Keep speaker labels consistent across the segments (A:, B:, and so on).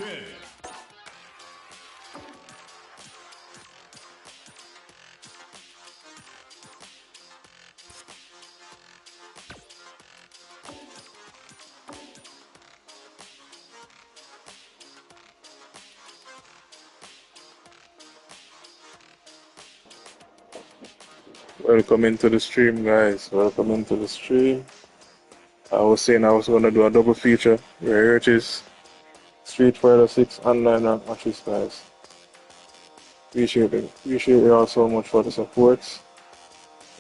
A: Pin.
B: Welcome into the stream, guys. Welcome into the stream. I was saying I was going to do a double feature. Here it is. Street Fighter 6 online and Ashes, guys. Appreciate it. Appreciate you all so much for the support.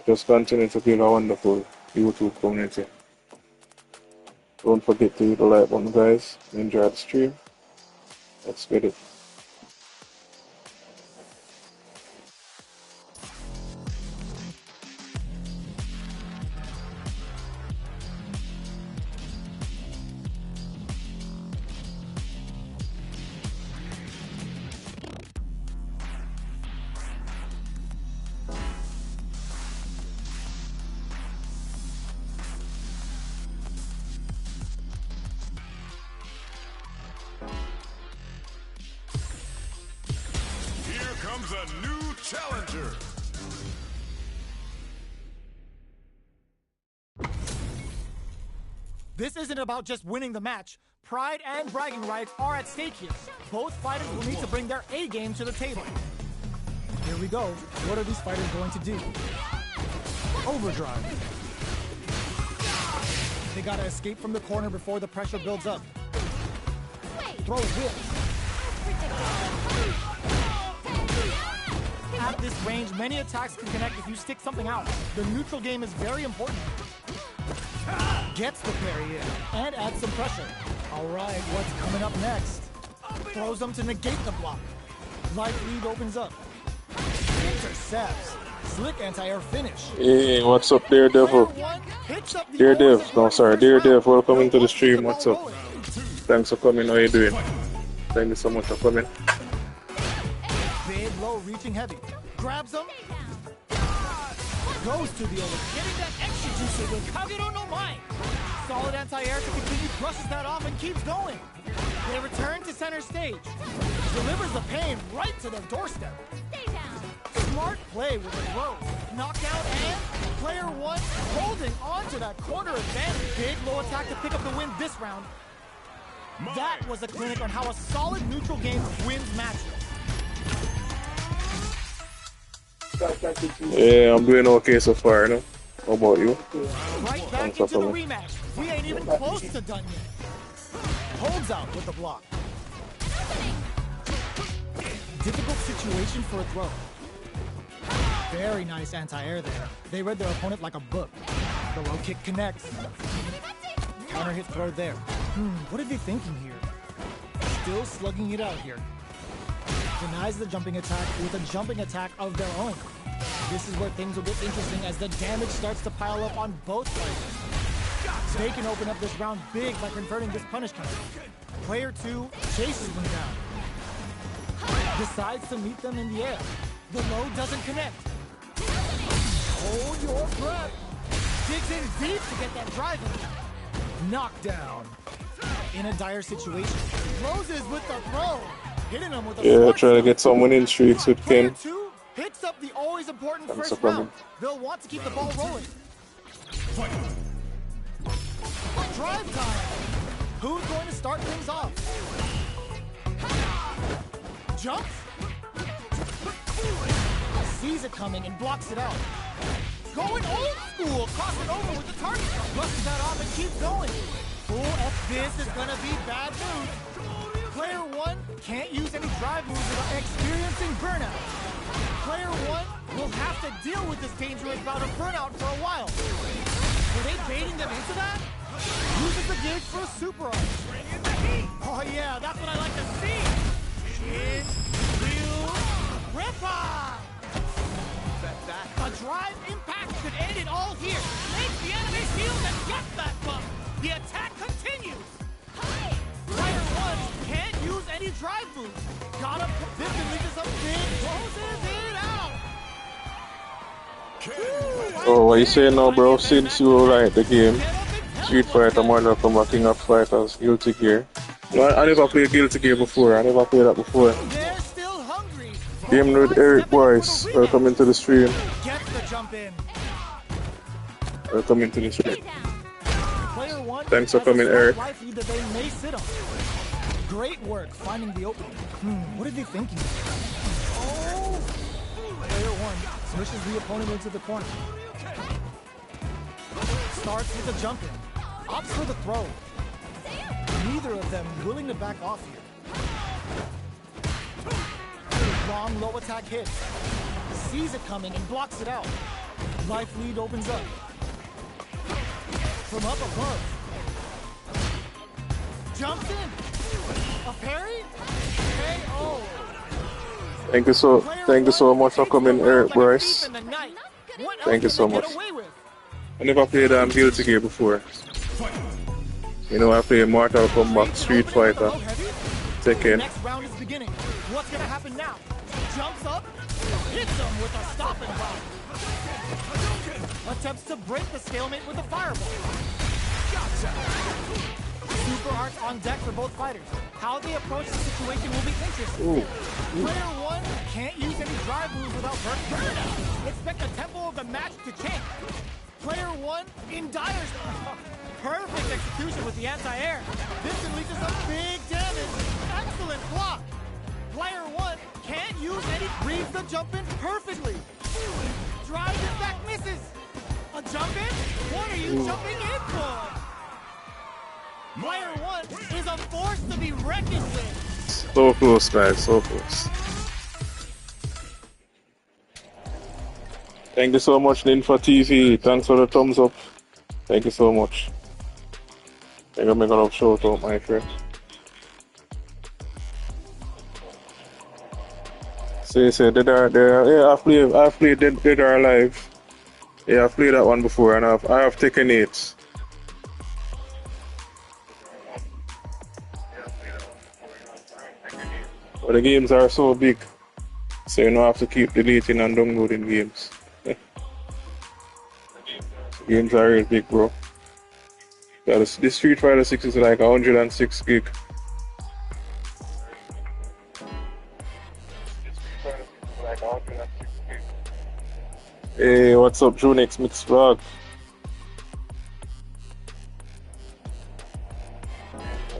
B: Just continue to build a wonderful YouTube community. Don't forget to hit the like button, guys. Enjoy the stream. Let's get it.
A: A new challenger.
C: This isn't about just winning the match. Pride and bragging rights are at stake here. Both fighters will need to bring their A game to the table. Here we go. What are these fighters going to do? Overdrive. They gotta escape from the corner before the pressure builds up. Throw whips. At this range, many attacks can connect if you stick something out. The neutral game is very important. Gets the parry in and adds some pressure. All right, what's coming up next? Throws them to negate the block. Light lead opens up. Intercepts. Slick anti-air finish.
B: Hey, what's up, Daredevil? Daredevil, no, sorry, Daredevil, welcome into the stream. What's up? Thanks for coming. How you doing? Thank you so much for coming.
C: Big low, reaching heavy. Grabs him. Goes to the over. Getting that extra juice with Kagero no Mai. Solid anti-air to continue, brushes that off and keeps going. They return to center stage. Delivers the pain right to their doorstep. Smart play with a throw. Knockdown and player one holding on to that corner advantage. Big low attack to pick up the win this round. That was a clinic on how a solid neutral game wins matches.
B: Yeah, I'm doing okay so far, no? How about you?
C: Right back into the rematch. We ain't even close to done yet. Holds out with the block. Difficult situation for a throw. Very nice anti-air there. They read their opponent like a book. The low kick connects. Counter hit throw there. What are they thinking here? Still slugging it out here. Denies the jumping attack with a jumping attack of their own. This is where things will get interesting as the damage starts to pile up on both fighters. They can open up this round big by converting this punish counter. Player 2 chases them down. Decides to meet them in the air. The low doesn't connect. Hold your breath. Digs in deep to get that drive in. Knockdown. In a dire situation. Closes with the throw. Hitting him with a
B: trying to get someone in streaks with Ken.
C: Hits up the always important first round. They'll want to keep the ball rolling. Drive time. Who's going to start things off? Jumps. Sees it coming and blocks it out. Going old school. Crossing over with the target. Brushes that off and keeps going. This is going to be bad news. Player 1 can't use any drive moves without experiencing burnout. Player 1 will have to deal with this dangerous bout of burnout for a while. Were they baiting them into that? Uses the gig for a super art. Oh yeah, that's what I like to see. Shin, Ryu, Ripper! A drive impact could end it all here. Makes the enemy shield and gets that bump. The attack continues. Player 1 can't use any drive moves. Gotta vividly to some big closes it out.
B: Oh, what you saying now, bro? Since you like the game, Street Fighter Mortal Kombat King of Fighters, Guilty Gear, No, I never played Guilty Gear before. I never played that before.
C: They're still hungry.
B: Game with Eric Boyce. Welcome into the stream.
C: Gets the jump in.
B: Welcome into the stream.
C: Player one.
B: Thanks for
C: has a
B: coming,
C: slight
B: Eric.
C: life lead that they may sit on. Great work finding the opening. What are they thinking? Oh! Player one swishes the opponent into the corner. Starts with a jump in. Opts for the throw. Neither of them willing to back off here. Long low attack hit. Sees it coming and blocks it out. Life lead opens up. From up above. Jumps in. A parry? KO.
B: Thank you so much for coming, Eric Boyce. Thank you so much. I never played Guilty Gear before. You know, I play Mortal Kombat, Street Fighter, Tekken.
C: Next round is beginning. What's gonna happen now? Jumps up, hits him with a stopping block. Attempts to break the stalemate with a fireball. Gotcha. Super arts on deck for both fighters. How they approach the situation will be interesting.
B: Ooh.
C: Player one can't use any drive moves without burnout. Expect the tempo of the match to change. Player one in dire perfect execution with the anti-air. This can lead to some big damage. Excellent block. Player one can't use any, reads the jump in perfectly. Drives it back, misses. A jump in? What are you jumping in for? Player one is a force to be reckoned with.
B: So close, guys, so close. Thank you so much, Ninfa TV. Thanks for the thumbs up. Thank you so much. I'm gonna make a little shout out, my friend. Say, Dead or Alive. Yeah, I've played Dead or Alive. Yeah, I've played that one before, and I have taken it. But the games are so big, so you don't have to keep deleting and downloading games. Games are real big, bro. Yeah, this Street Fighter 6 is like 106 gig. Hey, what's up, Junix Mix Vlog?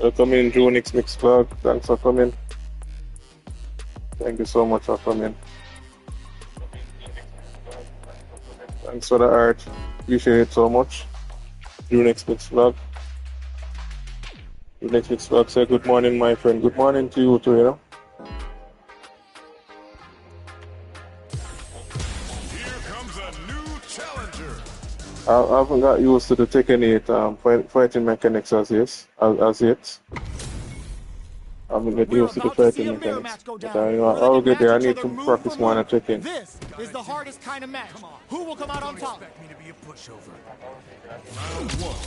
B: Welcome in, Junix Mix Vlog. Thanks for coming. Thank you so much for coming. Thanks for the art. Appreciate it so much. Unix Mix Vlog. Unix Mix Vlog say good morning, my friend. Good morning to you too, you know.
A: Here comes a new challenger.
B: I haven't got used to the Tekken 8 fighting mechanics as yet. I haven't get used to the fighting mechanics. But I will get there. I need to practice more on Tekken.
C: This is the hardest kind of match. Who will come out on top?
A: Expect me to be a pushover. Round one.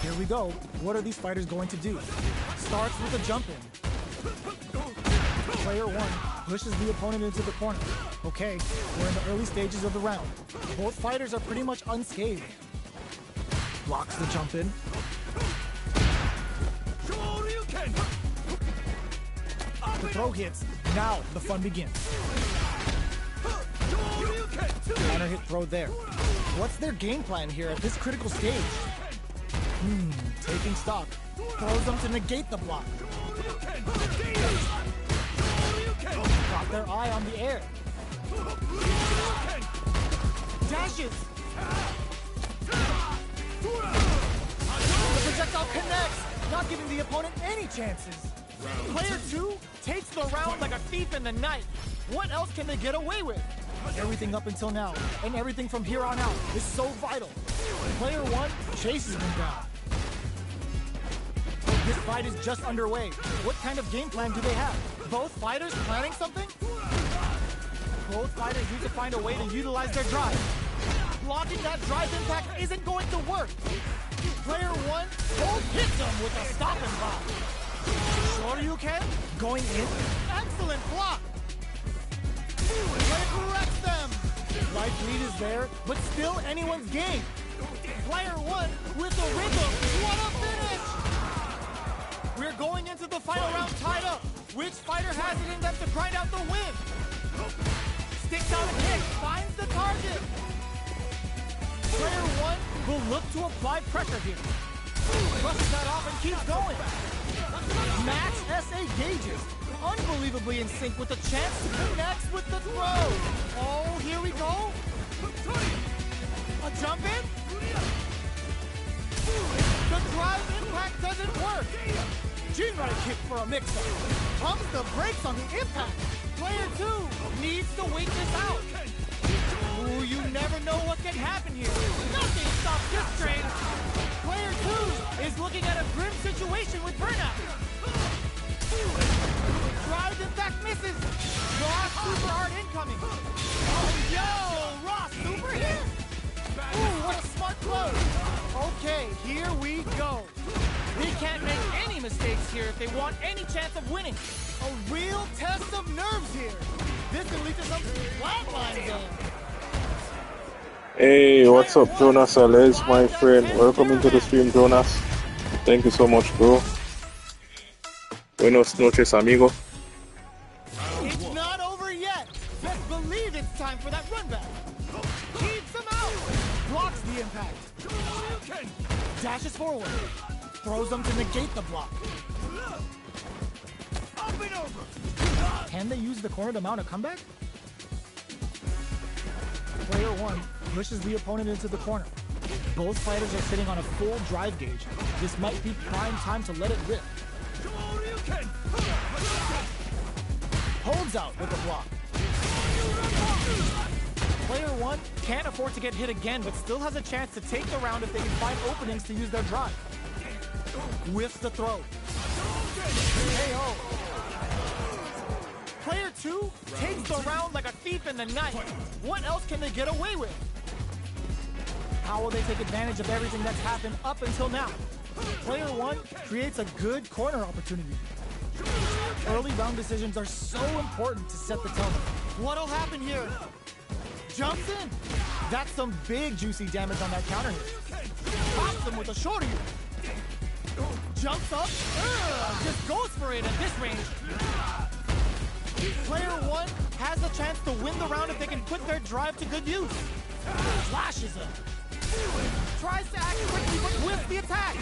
C: Here we go. What are these fighters going to do? Starts with a jump in. Player one pushes the opponent into the corner. Okay, we're in the early stages of the round. Both fighters are pretty much unscathed. Blocks the jump in. The throw hits. Now the fun begins. Counter hit throw there. What's their game plan here at this critical stage? Taking stock. Throws them to negate the block. Got their eye on the air. Dashes. The projectile connects, not giving the opponent any chances. Player two takes the round like a thief in the night. What else can they get away with? Everything up until now, and everything from here on out, is so vital. Player one chases them down. This fight is just underway. What kind of game plan do they have? Both fighters planning something? Both fighters need to find a way to utilize their drive. Blocking that drive impact isn't going to work. Player one hits them with a stopping block. Shoryuken going in. Excellent block. Player corrects them. Life lead is there, but still anyone's game. Player one with the rhythm. What a finish! grind out the win. Sticks out a kick, finds the target. Player 1 will look to apply pressure here. Brushes that off and keeps going. Max SA gauges. Unbelievably in sync with the chance to connect with the throw. Oh, here we go. A jump in. The drive impact doesn't work. G-right kick for a mix-up. Pumps the brakes on the impact. Player 2 needs to wait this out. Ooh, you never know what can happen here. Nothing stops this train. Player 2 is looking at a grim situation with burnout. Drive impact misses. Raw super hard incoming. Oh, yo, Raw super hit. Ooh, what a smart close. Okay, here we go. They can't make any mistakes here if they want any chance of winning. A real test of nerves here. This can lead to some flatlines zone.
B: Hey, what's up, Jonas Alez, my friend? Welcome into the stream, Jonas. Thank you so much, bro. Buenos noches, amigo.
C: It's not over yet. Just believe it's time for that run back. Keeps him out. Blocks the impact. Dashes forward. Throws them to negate the block. Up and over. Can they use the corner to mount a comeback? Player 1 pushes the opponent into the corner. Both fighters are sitting on a full drive gauge. This might be prime time to let it rip. Holds out with the block. Player 1 can't afford to get hit again, but still has a chance to take the round if they can find openings to use their drive. Whiffs the throw. KO. Player 2 takes the round like a thief in the night. What else can they get away with? How will they take advantage of everything that's happened up until now? Player 1 creates a good corner opportunity. Early round decisions are so important to set the tone. What'll happen here? Jumps in. That's some big juicy damage on that counter hit. Pops them with a shorty. Jumps up. Just goes for it at this range. Player 1 has a chance to win the round if they can put their drive to good use. Flashes him. Tries to act quickly but whiffs the attack.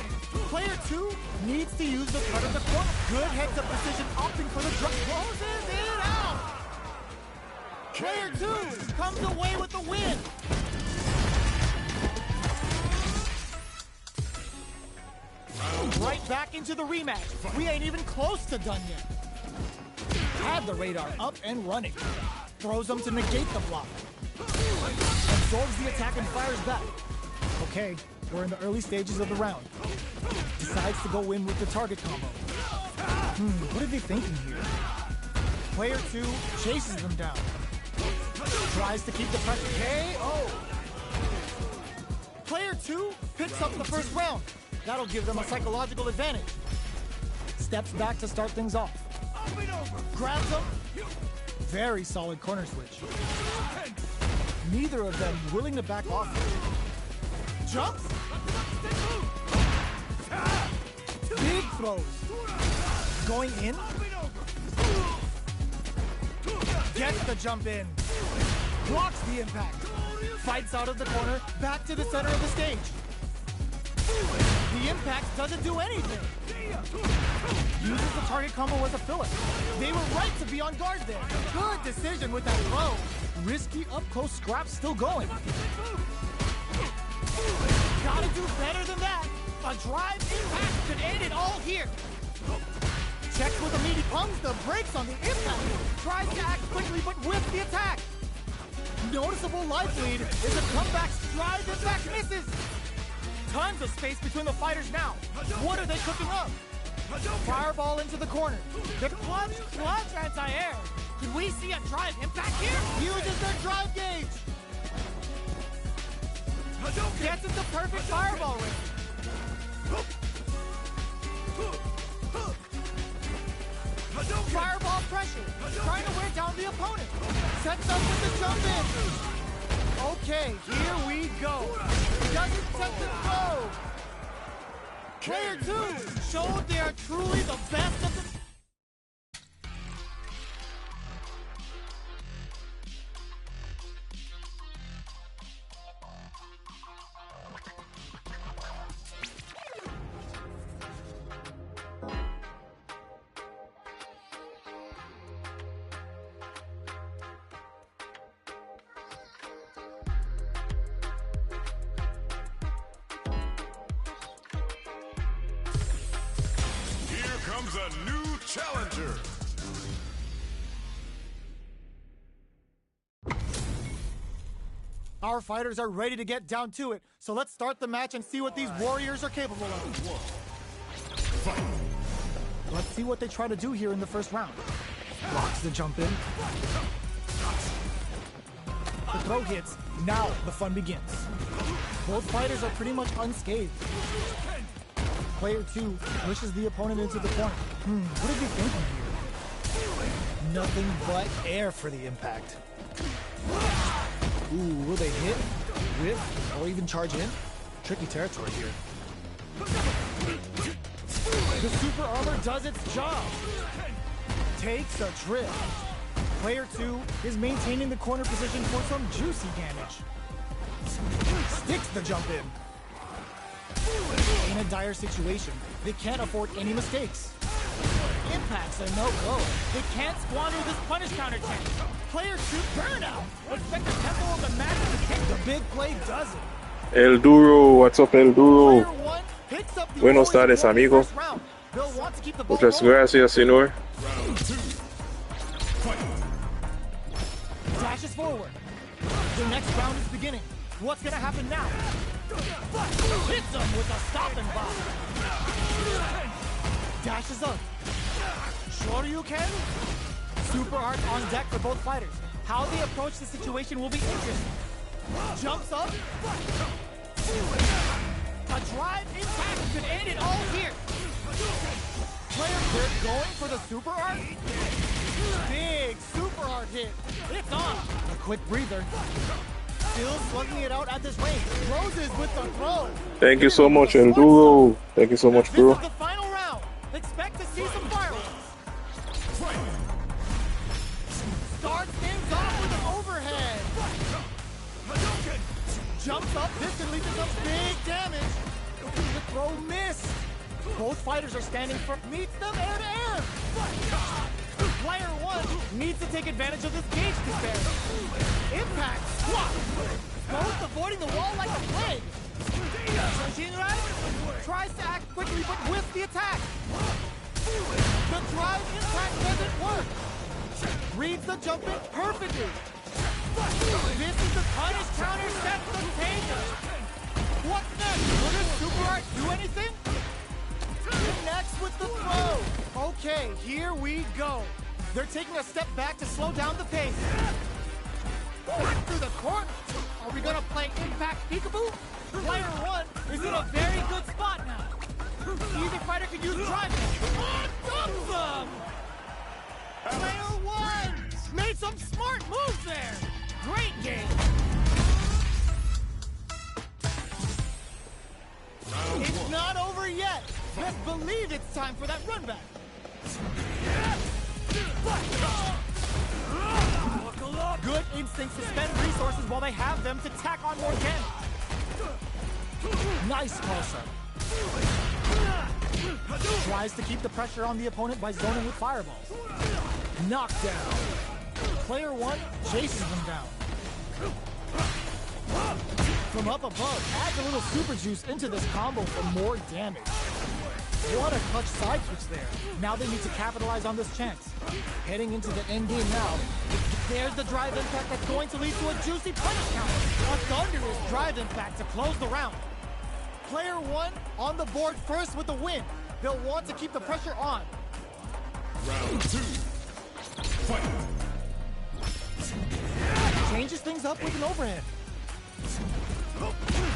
C: Player 2 needs to use the cut of the corner. Good heads-up decision, opting for the drop. Closes it out. Player 2 comes away with the win. Right back into the rematch. We ain't even close to done yet. Had the radar up and running. Throws them to negate the block. Absorbs the attack and fires back. Okay, we're in the early stages of the round. Decides to go in with the target combo. What are they thinking here? Player 2 chases them down. Tries to keep the pressure. KO! Player 2 picks up the first round. That'll give them a psychological advantage. Steps back to start things off. Grabs him. Very solid corner switch. Neither of them willing to back off. Jumps. Big throws. Going in. Gets the jump in. Blocks the impact. Fights out of the corner, back to the center of the stage. The impact doesn't do anything. Uses the target combo as a filler. They were right to be on guard there. Good decision with that throw. Risky up-close scrap still going. Gotta do better than that. A drive impact could end it all here. Checks with a meaty pumps the brakes on the impact. Tries to act quickly but whiffs the attack. Noticeable life lead is a comeback drive impact misses. Tons of space between the fighters now. What are they cooking up? Fireball into the corner. The clutch anti-air. Could we see a drive impact here? Uses their drive gauge. Gets into perfect fireball range. Fireball pressure. Trying to wear down the opponent. Sets up with the jump in. Okay, here we go. Doesn't set the throw. Player 2 showed they are truly the best of the...
A: comes a new challenger.
C: Our fighters are ready to get down to it, so let's start the match and see what these warriors are capable of. Let's see what they try to do here in the first round. Blocks the jump in. The throw hits. Now the fun begins. Both fighters are pretty much unscathed. Player 2 pushes the opponent into the corner. What is he thinking here? Nothing but air for the impact. Ooh, will they hit, whip, or even charge in? Tricky territory here. The super armor does its job. Takes a trip. Player 2 is maintaining the corner position for some juicy damage. Sticks the jump in. In a dire situation, they can't afford any mistakes. Impacts are no-go. They can't squander this punish counter tank. Player 2 burnout. Expect the tempo of the match to kick. The big play does it.
B: El Duro, what's up, El Duro?
C: Player 1 picks up the
B: Buenos tardes, amigo.
C: They'll want to keep the ball
B: Muchas
C: rolling.
B: gracias, señor.
A: Round 2. Fight.
C: Dashes forward. The next round is beginning. What's gonna happen now? Hits him with a stopping block. Dashes up. Shoryuken. Super art on deck for both fighters. How they approach the situation will be interesting. Jumps up. A drive impact could end it all here. Player third going for the super art. Big super art hit. It's on. A quick breather. Still slugging it out at this range. Closes with the throw.
B: Thank you so much, El Duro. Thank you so much, bro.
C: This is the final round. Expect to see some fireworks. Starts things off with an overhead. Jumps up. This can lead to some big damage. The throw missed. Both fighters are standing firm. Meets them air to air. Player 1 needs to take advantage of this gauge disparity. Impact. Swap. Both avoiding the wall like a plague. Shinrai tries to act quickly but whiffs the attack. The drive impact doesn't work. Reads the jump in perfectly. This is the punish counter set the taker. What's next? Will this super art do anything? Connects with the throw. Okay, here we go. They're taking a step back to slow down the pace. Back through the court. Are we gonna play impact peekaboo? Player 1 is in a very good spot now. Either fighter could use drive. Awesome! Player 1 made some smart moves there. Great game. It's not over yet. Best believe it's time for that run back. Good instincts to spend resources while they have them to tack on more damage. Nice toss-up. Tries to keep the pressure on the opponent by zoning with fireballs. Knockdown. Player 1 chases them down. From up above, adds a little super juice into this combo for more damage. What a clutch side switch there. Now they need to capitalize on this chance. Heading into the end game now. There's the drive impact that's going to lead to a juicy punish counter. A thunderous drive impact to close the round. Player 1 on the board first with the win. They'll want to keep the pressure on.
A: Round 2. Fight.
C: Changes things up with an overhead.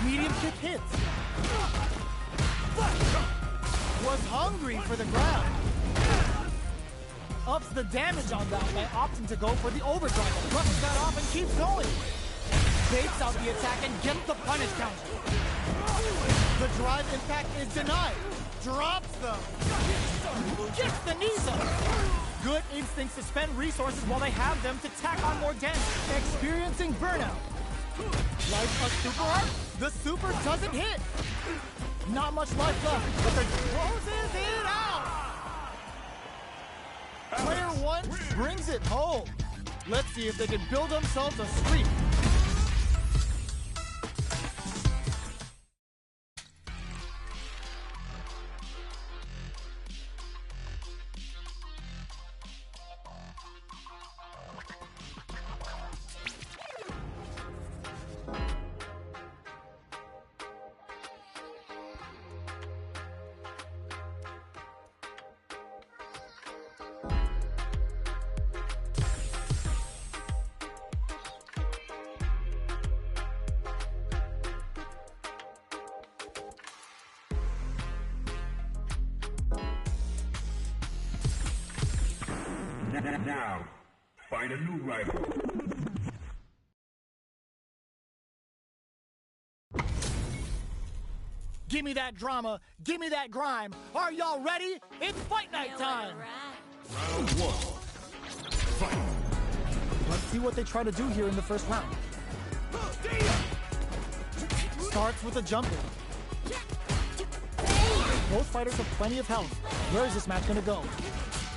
C: Medium kick hits. Was hungry for the ground. Ups the damage on that by opting to go for the overdrive. Brushes that off and keeps going. Baits out the attack and gets the punish counter. The drive impact is denied. Drops them. Gets the knees up. Good instincts to spend resources while they have them to tack on more damage. Experiencing burnout. Like a super art, the super doesn't hit. Not much life left, but the closes it out. Player 1 brings it home. Let's see if they can build themselves a streak.
A: Now, find a new rival.
C: Give me that drama. Give me that grime. Are y'all ready? It's fight night time.
A: Round one. Fight.
C: Let's see what they try to do here in the first round. Starts with a jump in. Both fighters have plenty of health. Where is this match gonna go?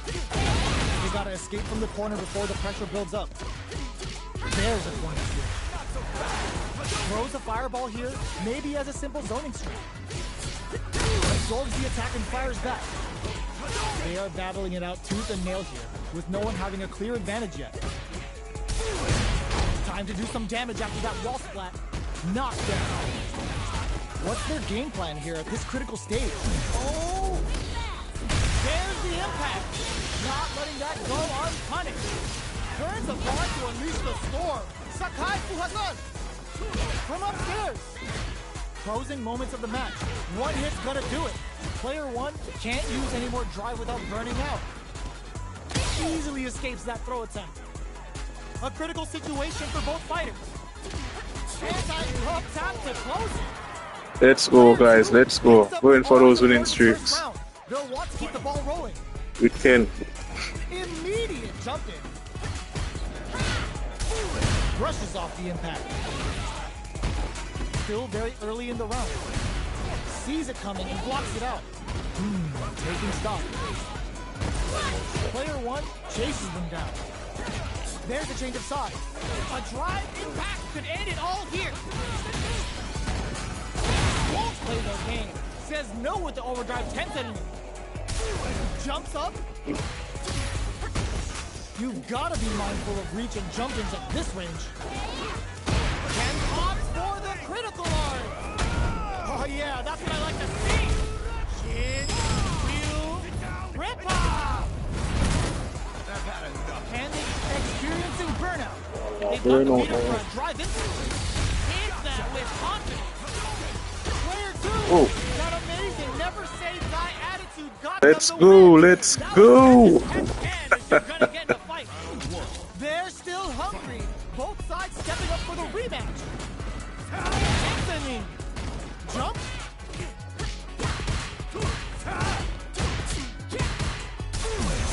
C: They gotta escape from the corner before the pressure builds up. There's a corner switch. Throws a fireball here, maybe as a simple zoning strike. Absorbs the attack and fires back. They are battling it out tooth and nail here, with no one having a clear advantage yet. Time to do some damage after that wall splat. Knockdown. What's their game plan here at this critical stage? Oh! There's the impact. Not letting that go unpunished. Turns the bar to unleash the storm. Sakai Fuhazan! From upstairs. Closing moments of the match. One hit's gonna do it. Player one can't use any more drive without burning out. Easily escapes that throw attempt. A critical situation for both fighters. Anti-drop tap to close it.
B: Let's go, guys. Let's go. Going for those winning streaks.
C: They'll want to keep the ball rolling.
B: We can.
C: Immediate jump in. Brushes off the impact. Still very early in the round. Sees it coming and blocks it out. Taking stock. Player one chases them down. There's a change of sides. A drive impact could end it all here. Won't play their game. Says no with the overdrive 10 setting. Jumps up. You've got to be mindful of reach and jump-ins at this range. And pops for the critical art. Oh yeah, that's what I like to see. Chin, wheel, rip-off. And they're experiencing burnout. They've got the meter for a drive into it. Hits that with confidence. Player two, that amazing never say die attitude got
B: Let's
C: them the
B: go,
C: win.
B: let's
C: That
B: go.
C: was as you're gonna get in a fight. They're still hungry. Both sides stepping up for the rematch. Anthony, jump.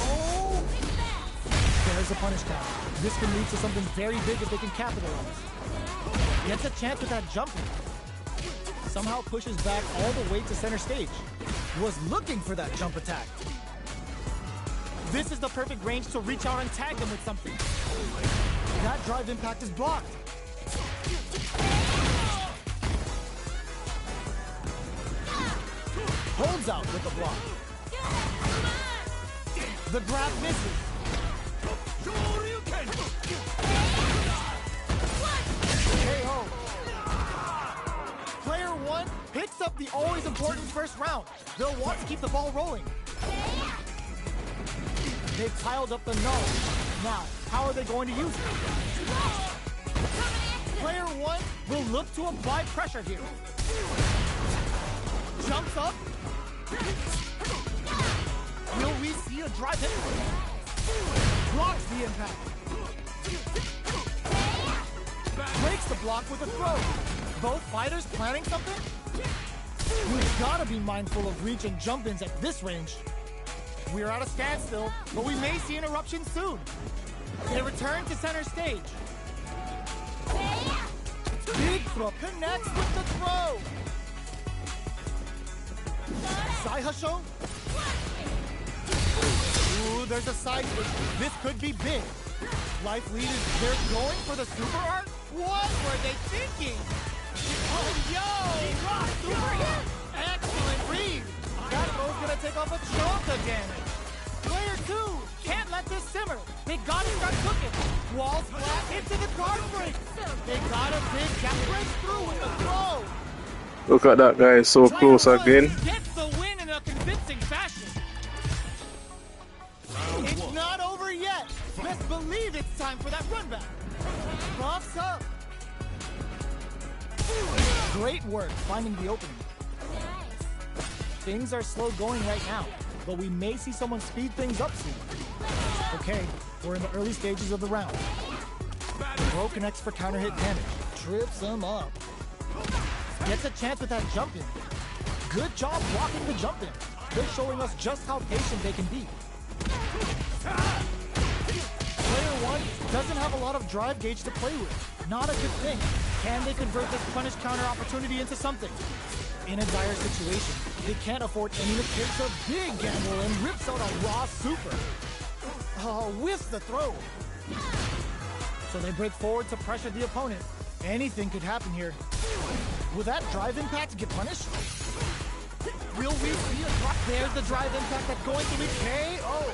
C: Oh, there's a punish count. This can lead to something very big if they can capitalize. Gets a chance with that jump. Somehow pushes back all the way to center stage. Was looking for that jump attack. This is the perfect range to reach out and tag them with something. That drive impact is blocked. Holds out with the block. The grab misses. KO. Player one picks up the always important first round. They'll want to keep the ball rolling. They've piled up the null. Now, how are they going to use it? Player one will look to apply pressure here. Jumps up. Will we see a drive hit? Blocks the impact. Breaks the block with a throw. Both fighters planning something? We've got to be mindful of reach and jump-ins at this range. We're at a standstill, but we may see an eruption soon. They return to center stage. Big throw connects with the throw. Saihasho. Ooh, there's a side switch. This could be big. Life lead is they're going for the super art? What were they thinking? Oh, yo! Super hit! Excellent read! That throw's gonna take off a chunk of damage. Player two can't let this simmer. They gotta start cooking. Walls flat into the guard break. They got a big gap breakthrough with the throw.
B: Look at that guy, so close again.
C: Gets the win in a convincing fashion. It's not over yet. Best believe it's time for that run back. Buffs up. Great work finding the opening. Things are slow going right now, but we may see someone speed things up soon. Okay, we're in the early stages of the round. Bro connects for counter hit damage. Trips him up. Gets a chance with that jump in. Good job blocking the jump in. They're showing us just how patient they can be. Player 1 doesn't have a lot of drive gauge to play with. Not a good thing. Can they convert this punish counter opportunity into something? In a dire situation, they can't afford any mistakes. A big gamble and rips out a raw super. Whiffs the throw. So they break forward to pressure the opponent. Anything could happen here. Will that drive impact get punished? Will we see a drop? There's the drive impact that's going to be KO.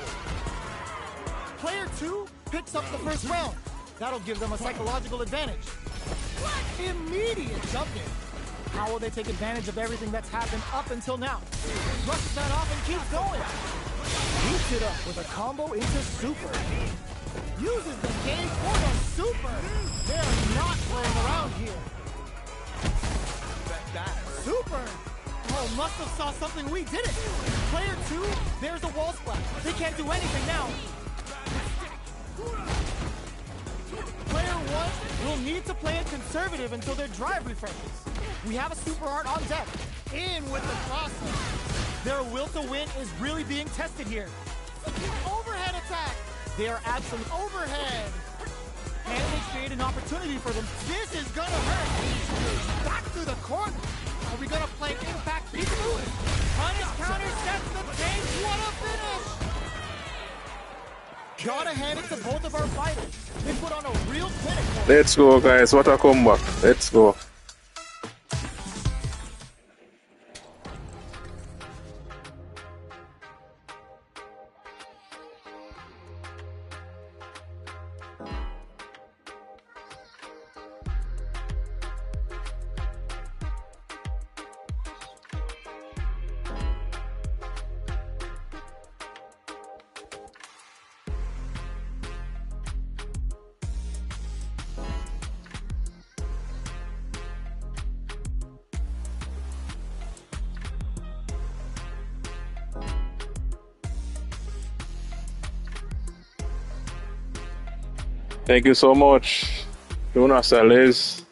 C: Player 2 picks up the first round. That'll give them a psychological advantage. Immediate jump in. How will they take advantage of everything that's happened up until now? Brushes that off and keeps going. Beats it up with a combo into super. Uses the game for the super. They're not playing around here. Super. Oh, must have saw something we didn't. Player 2, there's a wall splash. They can't do anything now. Player 1 will need to play it conservative until their drive refreshes. We have a super art on deck. In with the crosser. Their will to win is really being tested here. Overhead attack. They are absolute overhead. Can they create an opportunity for them? This is gonna hurt. Back to the corner. Are we gonna play impact peekaboo? Punish counter sets the pace. What a finish! Gotta hand it to both of our fighters. They put on a real clinic.
B: Let's go, guys. What a comeback. Let's go. Thank you so much, Jonas Sales.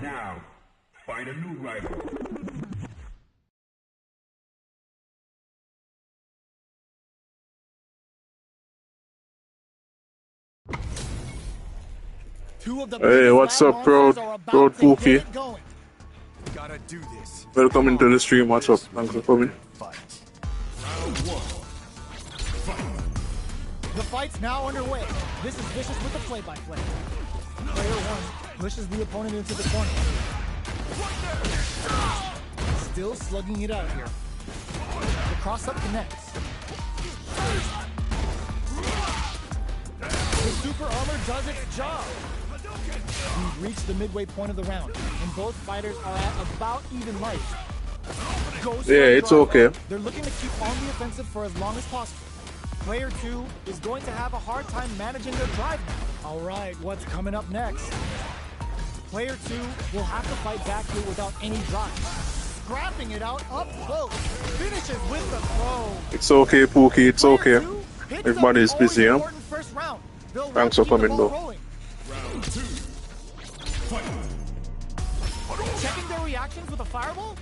A: Now, find a new rival.
B: Hey, what's up, Proud Pookie?
C: Gotta do this.
B: Welcome into the stream. What's up? Thanks for coming.
A: Round 1. Fight.
C: The fight's now underway. This is Vicious with the play-by-play. Player 1 pushes the opponent into the corner. Still slugging it out here. The cross-up connects. The super armor does its job. We've reached the midway point of the round, and both fighters are at about even life.
B: Yeah, it's okay.
C: They're looking to keep on the offensive for as long as possible. Player 2 is going to have a hard time managing their drive now. All right, what's coming up next? Player 2 will have to fight back here without any drive. Scrapping it out up close. Finishes with the throw.
B: It's okay, Pookie. It's okay. Everybody's busy, huh? Thanks for coming, though.
A: Round 2. Fight.
C: Checking their reactions with a fireball.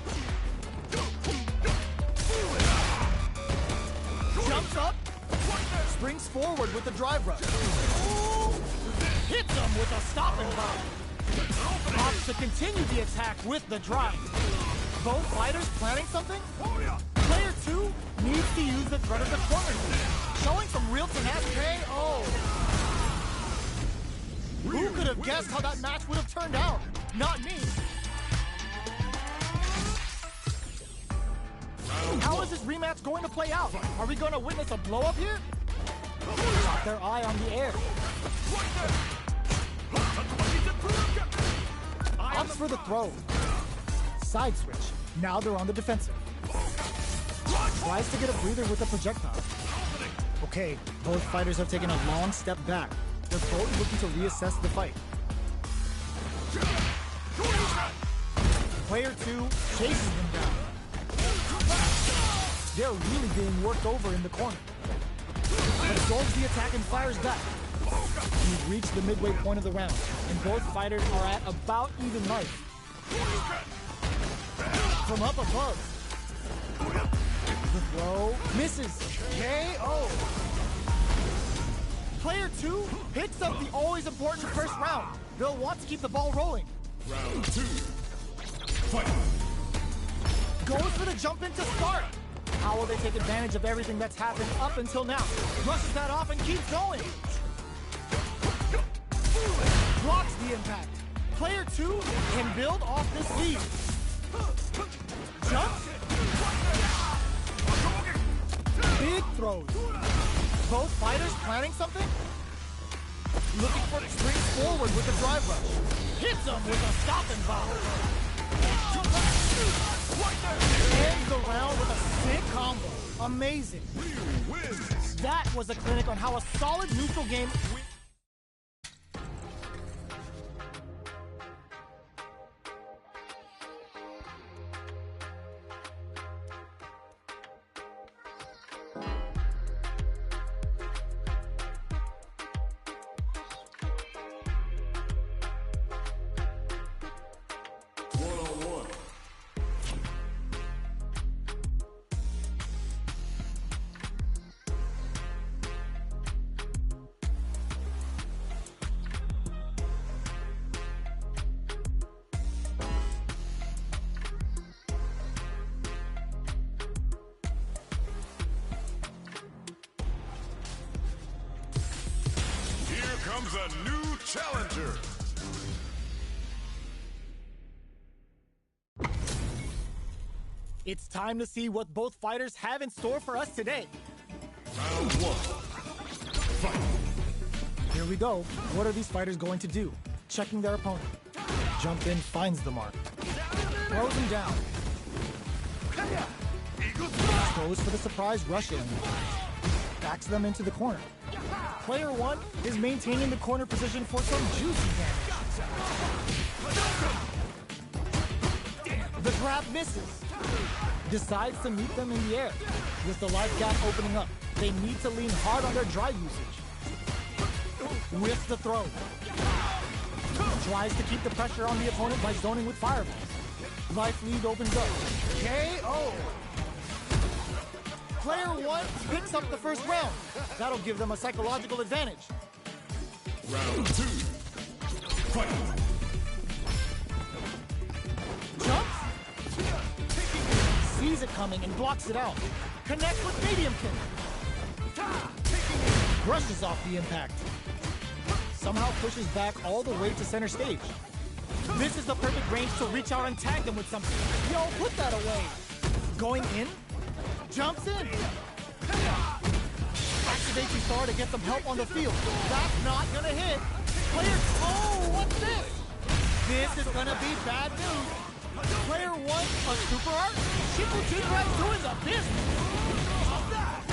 C: Jumps up. Springs forward with the drive rush. Hits him with a stop and block. Opts to continue the attack with the drive. Both fighters planning something? Player 2 needs to use the threat of the corner. Showing some real tenacity. Oh. Who could have guessed how that match would have turned out? Not me. match going to play out? Are we going to witness a blow-up here? Got their eye on the air. Opts for the throw. Side switch. Now they're on the defensive. Tries to get a breather with a projectile. Okay, both fighters have taken a long step back. They're both looking to reassess the fight. Player 2 chases them down. They're really being worked over in the corner. Absorbs the attack and fires back. We've reached the midway point of the round, and both fighters are at about even life. From up above. The throw misses. KO. Player 2 picks up the always important first round. They'll want to keep the ball rolling.
A: Round 2. Fight.
C: Goes for the jump in to start. How will they take advantage of everything that's happened up until now? Brushes that off and keeps going. Blocks the impact. Player 2 can build off this lead. Jumps. Big throws. Both fighters planning something? Looking for springs forward with a drive rush. Hits him with a stop and bomb. Ends the round with a sick combo. Amazing. That was a clinic on how a solid neutral game...
A: Comes a new challenger.
C: It's time to see what both fighters have in store for us today.
A: Round 1. Fight.
C: Here we go. What are these fighters going to do? Checking their opponent. Jump in, finds the mark. Throws him down. Goes for the surprise rush in. Backs them into the corner. Player 1 is maintaining the corner position for some juicy damage. The grab misses. Decides to meet them in the air. With the life gap opening up, they need to lean hard on their drive usage. With the throw. Tries to keep the pressure on the opponent by zoning with fireballs. Life lead opens up. KO! Player 1 picks up the first round. That'll give them a psychological advantage.
A: Round 2. Fight.
C: Jumps. Sees it coming and blocks it out. Connects with medium kick. Brushes off the impact. Somehow pushes back all the way to center stage. This is the perfect range to reach out and tag them with something. Yo, put that away. Going in. Jumps in. Activates his star to get some help on the field. That's not gonna hit. Player, oh, what's this? This is gonna be bad news. Player 1, a super art? Triple G right doing the business.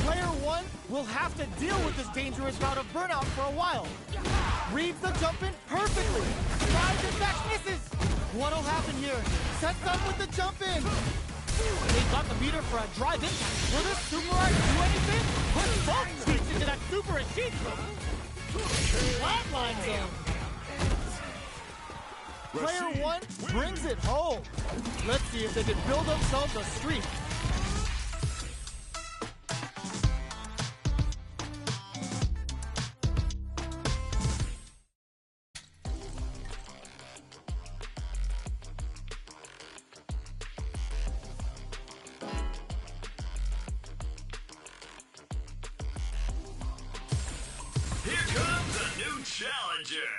C: Player 1 will have to deal with this dangerous bout of burnout for a while. Reads the jump in perfectly. Drives and back misses. What'll happen here? Sets up with the jump in. They got the meter for a drive impact. Will this super art do anything? Put both cheeks into that super and cheat flatline zone. Player 1 brings it home. Let's see if they can build themselves a streak.
A: Challenger.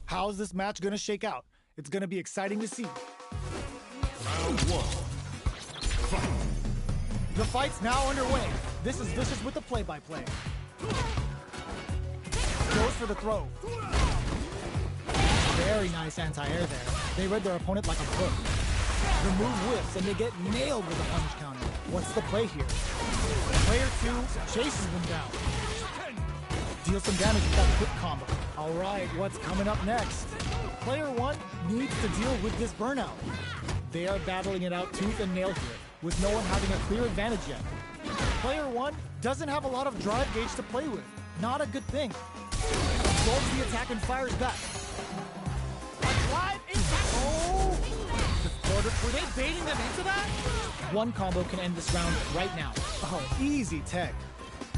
C: How's this match gonna shake out? It's gonna be exciting to see.
A: Round 1. Fight.
C: The fight's now underway. This is Vicious with the play-by-play. Goes for the throw. Very nice anti-air there. They read their opponent like a book. The move whiffs and they get nailed with a punish counter. What's the play here? Player 2 chases them down. Deals some damage with that quick combo. All right, what's coming up next? Player 1 needs to deal with this burnout. They are battling it out tooth and nail here, with no one having a clear advantage yet. Player 1 doesn't have a lot of drive gauge to play with. Not a good thing. Absorbs the attack and fires back. A drive impact. Oh! Were they baiting them into that? One combo can end this round right now. Oh, easy tech.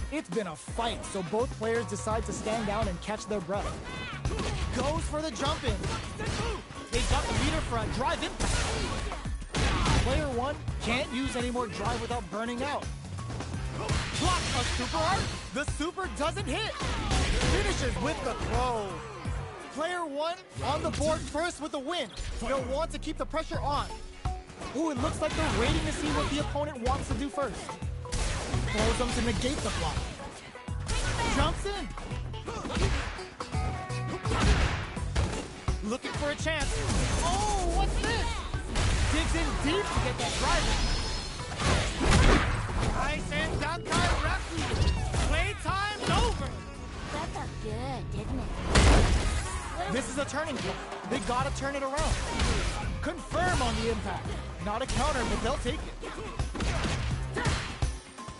C: It's been a fight, so both players decide to stand down and catch their breath. Goes for the jump in. They've got the leader for a drive impact. Player 1 can't use any more drive without burning out. Block a super art. The super doesn't hit. Finishes with the throw. Player 1 on the board first with the win. They'll want to keep the pressure on. Ooh, it looks like they're waiting to see what the opponent wants to do first. Throws them to negate the block. Jumps in. Looking for a chance. Oh, what's this? Digs in deep to get that drive in. Nice and Dankai Raku. Playtime's over.
D: That felt good, didn't it?
C: This is a turning point. They gotta turn it around. Confirm on the impact. Not a counter, but they'll take it.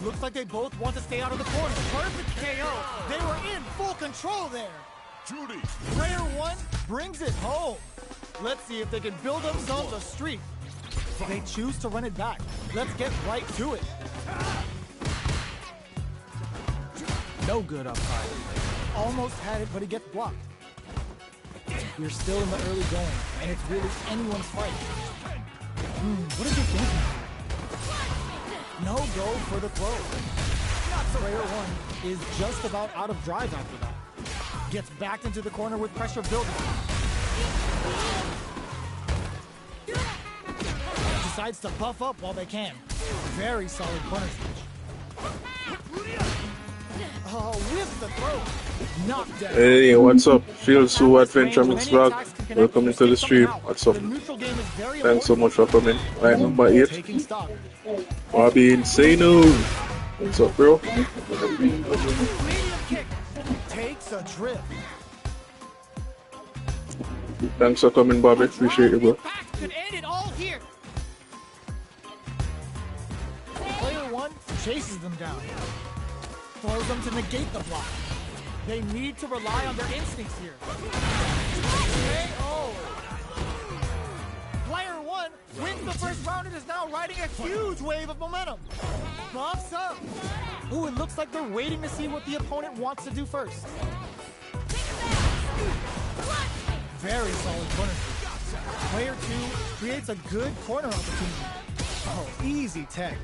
C: Looks like they both want to stay out of the corner. Perfect KO. They were in full control there.
A: Judy.
C: Player 1 brings it home. Let's see if they can build themselves a streak. They choose to run it back. Let's get right to it. No good up high. Almost had it, but he gets blocked. We're still in the early going, and it's really anyone's fight. What is he thinking? No go for the throw. Player 1 is just about out of drive after that. Gets backed into the corner with pressure building. Decides to puff up while they can. Very solid corner switch. Oh, with the throw. Knocked down.
B: Hey, what's up? Feel so Adventure Mix Vlog. Welcome into the stream. What's up? Thanks so much for coming. Right, number 8. Bobby Insano. What's up, bro?
C: Medium kick. Takes a trip.
B: Thanks for coming, Bobby. Appreciate you, bro.
C: Could end it all here. Player 1 chases them down. Throws them to negate the block. They need to rely on their instincts here. KO. Player 1 wins the first round and is now riding a huge wave of momentum. Buffs up. Ooh, it looks like they're waiting to see what the opponent wants to do first. Very solid corner. Player 2 creates a good corner opportunity. Oh, easy tech.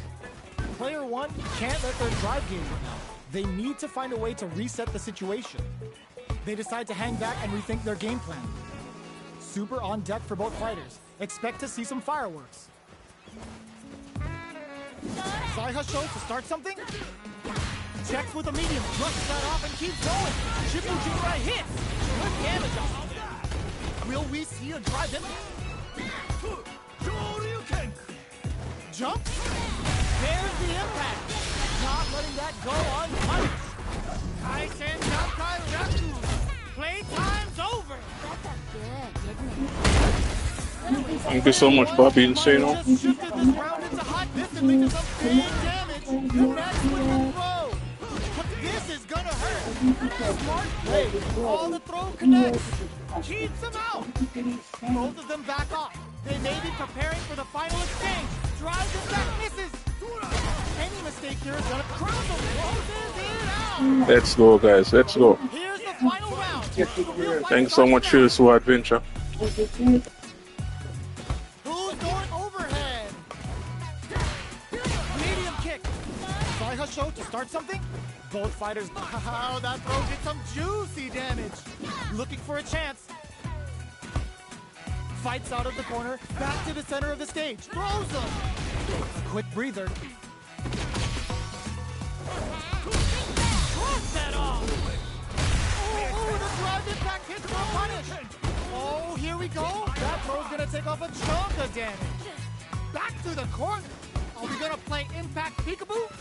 C: Player 1 can't let their drive gauge run out. They need to find a way to reset the situation. They decide to hang back and rethink their game plan. Super on deck for both fighters. Expect to see some fireworks. Side hustle to start something? Checks with a medium, brushes that off and keeps going. Shifu Jinrai hits. Good damage off that. Will we see a drive in? Jump. There's the impact. Not letting that go unpunished. Kaisen Dankai Raku. Playtime's over.
D: That felt good, didn't it?
B: Thank you so much, Bobby Insano.
C: Just shifted this round into hot distance into some big damage. Connects with the throw. But this is gonna hurt. Smart play. All the throw connects. Keeps them out. Both of them back off. They may be preparing for the final exchange. Drives it back, misses. Any mistake here is gonna cross them. Closes it out.
B: Let's go, guys. Let's go.
C: Here's the final round.
B: Thanks so much, Feel so Adventure.
C: Who's going overhead? Medium kick. Side hustle to start something? Both fighters. Oh, that throw did some juicy damage. Looking for a chance. Fights out of the corner, back to the center of the stage, throws them. Quick breather. Cross that off. Oh, the drive impact hits for a punish. Oh, here we go. That throw's gonna take off a chunk of damage. Back to the corner. Are we gonna play impact peekaboo?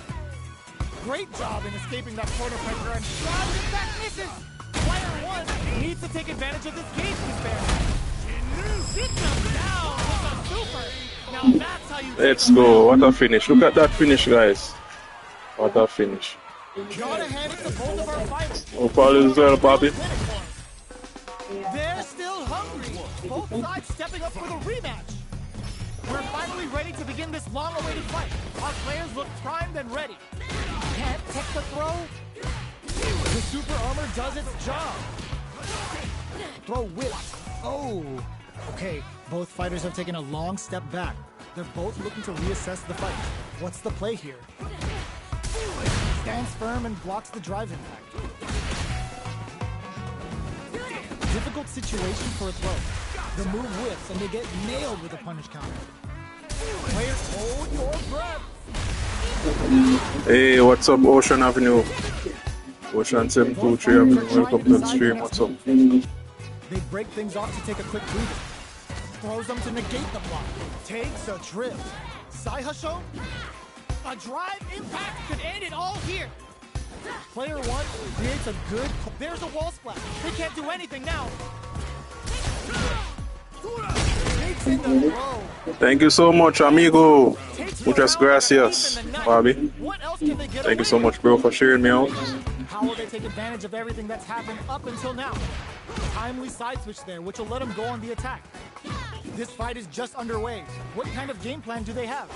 C: Great job in escaping that corner pressure, and drive impact misses. Player 1 needs to take advantage of this gauge despair. Sit them down with a super. Now that's how you.
B: Let's go. What a finish. Look at that finish, guys. What a finish.
C: Gotta hand it to both of our fighters.
B: Hope all is well, Bobby.
C: They're still hungry. Both sides stepping up for the rematch. We're finally ready to begin this long-awaited fight. Our players look primed and ready. Can't take the throw. The super armor does its job. Throw whips. Oh. Okay, both fighters have taken a long step back. They're both looking to reassess the fight. What's the play here? Stands firm and blocks the drive impact. Difficult situation for a throw. The move whips and they get nailed with a punish counter. Players, hold your breath.
B: Hey, what's up, Ocean Avenue? Ocean 723 Avenue. Welcome to the stream. What's up?
C: They break things off to take a quick breather. Throws them to negate the block. Takes a trip. Saihasho? A drive impact could end it all here. Player 1 creates a good... There's a wall splash. They can't do anything now. Takes in the throw.
B: Thank you so much, amigo. Muchas gracias, Bobby.
C: What else can they get
B: Thank you
C: away
B: so
C: with?
B: much, bro, for sharing me out.
C: How will they take advantage of everything that's happened up until now? Timely side switch there, which will let them go on the attack. This fight is just underway. What kind of game plan do they have?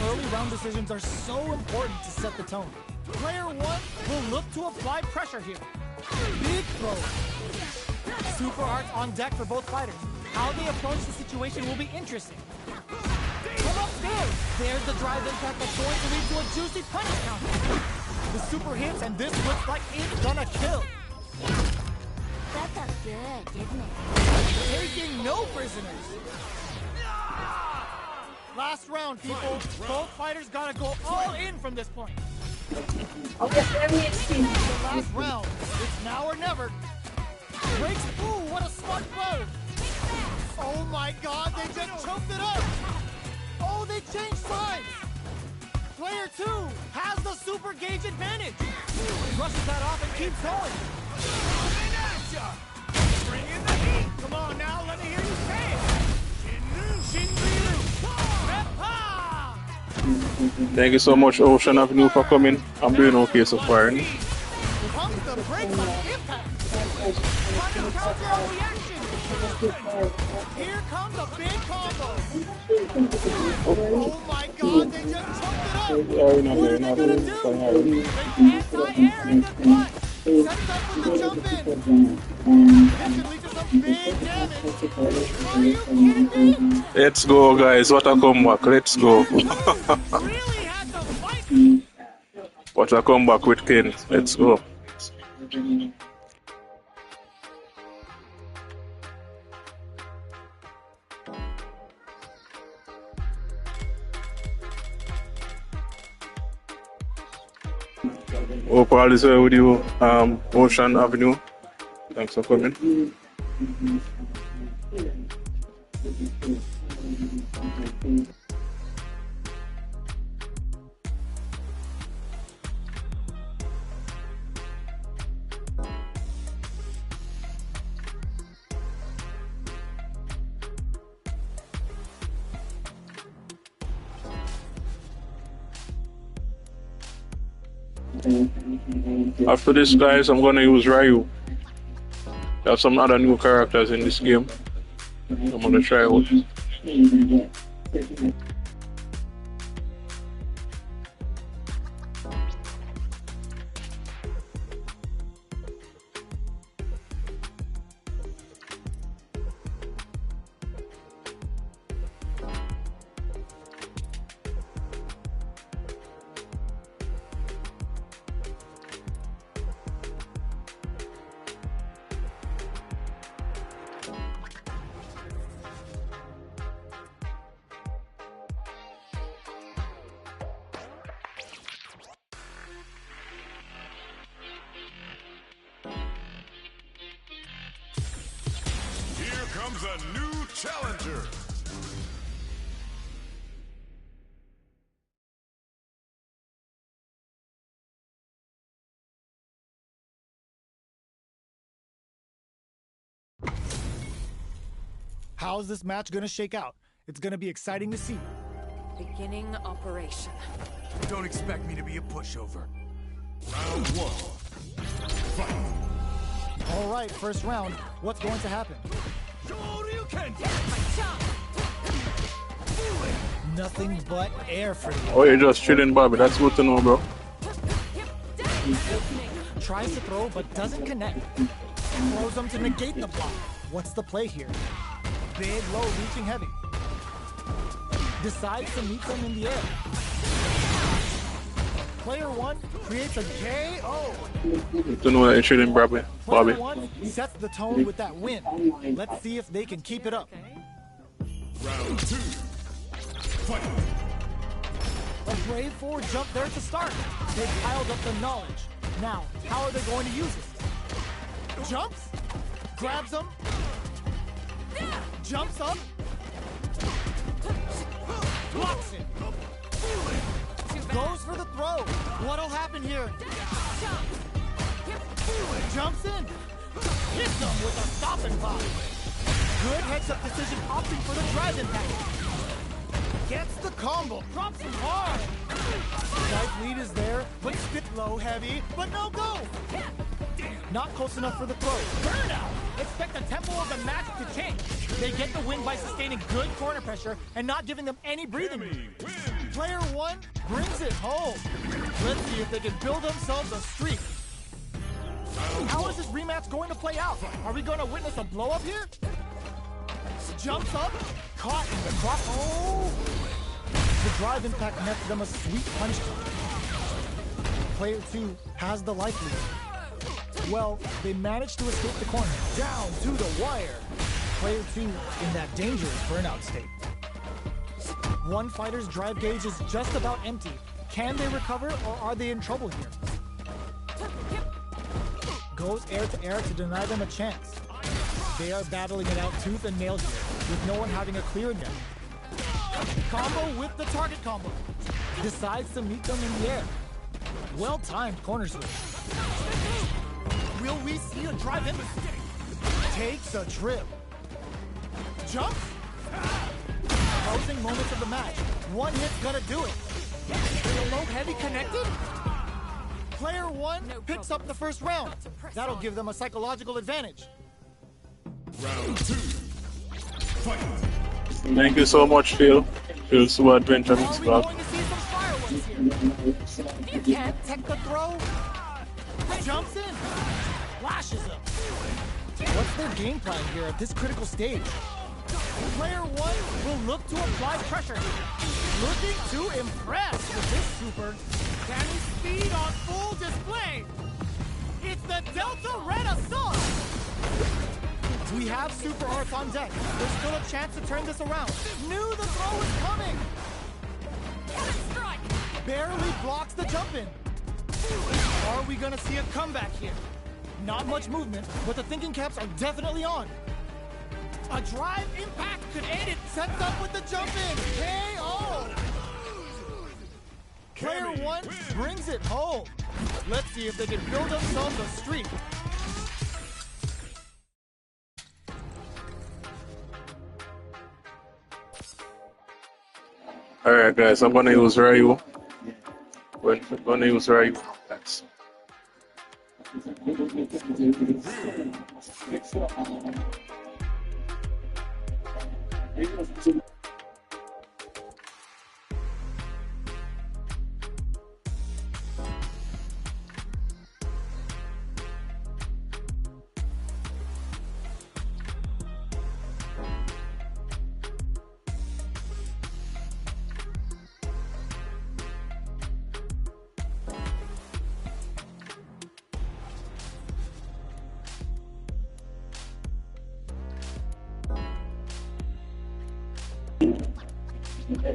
C: Early round decisions are so important to set the tone. Player 1 will look to apply pressure here. Big throw. Super arts on deck for both fighters. How they approach the situation will be interesting. Come upstairs. There's the drive impact that's going to lead to a juicy punish counter. The super hits, and this looks like it's gonna kill.
D: That felt good, didn't it?
C: Taking no prisoners. Last round, people. Both fighters gotta go all in from this point. The last round. It's now or never. Breaks. Ooh, what a smart throw. Oh my God, they just choked it up. Oh, they changed sides. Player 2 has the super gauge advantage. Brushes that off and keeps going. Bring in the heat. Come on now, let me hear you say it. Shinryu.
B: Thank you so much, Ocean Avenue, for coming. I'm doing okay so far.
C: Comes the break of impact. Running counter on reaction. Here comes a big combo. Oh my God, they just choked it up. What are they gonna do? Anti-air in the clutch. Sets up with the jump in. This could lead to some big damage. Are you kidding me?
B: Let's go, guys. What a comeback. Let's go.
C: Really had to fight.
B: What a comeback with Ken. Let's go. Hope all is well with you, Ocean Avenue. Thanks for coming. After this, guys, I'm gonna use Ryu. There are some other new characters in this game. I'm gonna try out.
A: comes a new challenger.
C: How's this match gonna shake out? It's gonna be exciting to see.
D: Beginning operation.
E: Don't expect me to be a pushover.
A: Round 1. Fight.
C: All right, first round. What's going to happen? Nothing but air for you.
B: Oh, you're just chilling, Bobby. That's good to know, bro.
C: Tries to throw, but doesn't connect. Throws them to negate the block. What's the play here? Big, low, reaching heavy. Decides to meet them in the air. Player 1 creates a KO.
B: Good to know that you're chilling, Bobby.
C: Player 1 sets the tone with that win. Let's see if they can keep it up.
A: Round 2. Fight.
C: A brave forward jump there to start. They piled up the knowledge. Now, how are they going to use it? Jumps, grabs them, jumps up, blocks it, goes for the throw. What'll happen here? Jumps in, hits them with a stopping block. Good heads-up decision, opting for the drive impact. Gets the combo, drops him hard. Knife lead is there, but spit low, heavy, but no go. Not close enough for the throw. Burnout! Expect the tempo of the match to change. They get the win by sustaining good corner pressure and not giving them any breathing room. Player 1 brings it home. Let's see if they can build themselves a streak. How is this rematch going to play out? Are we going to witness a blow-up here? Jumps up, caught in the cross. Oh! The drive impact nets them a sweet punishment. Player 2 has the life lead. Well, they managed to escape the corner. Down to the wire. Player 2 in that dangerous burnout state. One fighter's drive gauge is just about empty. Can they recover, or are they in trouble here? Goes air to deny them a chance. They are battling it out tooth and nail here, with no one having a clear net. Combo with the target combo. Decides to meet them in the air. Well-timed corner switch. Will we see a drive in? Takes a trip. Jumps. Closing moments of the match. One hit's gonna do it. The low heavy connected? Player 1 picks up the first round. That'll give them a psychological advantage.
A: Round 2. Fight.
B: Thank you so much, Phil. Phil Super Adventure
C: Are
B: Mix
C: we
B: Vlog.
C: going to see some fireworks here? Can't take the throw. Jumps in. Lashes him. What's their game plan here at this critical stage? Player 1 will look to apply pressure. Looking to impress with this super. Can he speed on full display? It's the Delta Red Assault. We have super arts on deck. There's still a chance to turn this around. Knew the throw was coming. Barely blocks the jump in. Are we gonna see a comeback here? Not much movement, but the thinking caps are definitely on. A drive impact could end it. Sets up with the jump in. KO. Player 1 brings it home. Let's see if they can build themselves a streak.
B: Alright, guys, I'm gonna use Ryu. I'm gonna use Ryu. Thanks.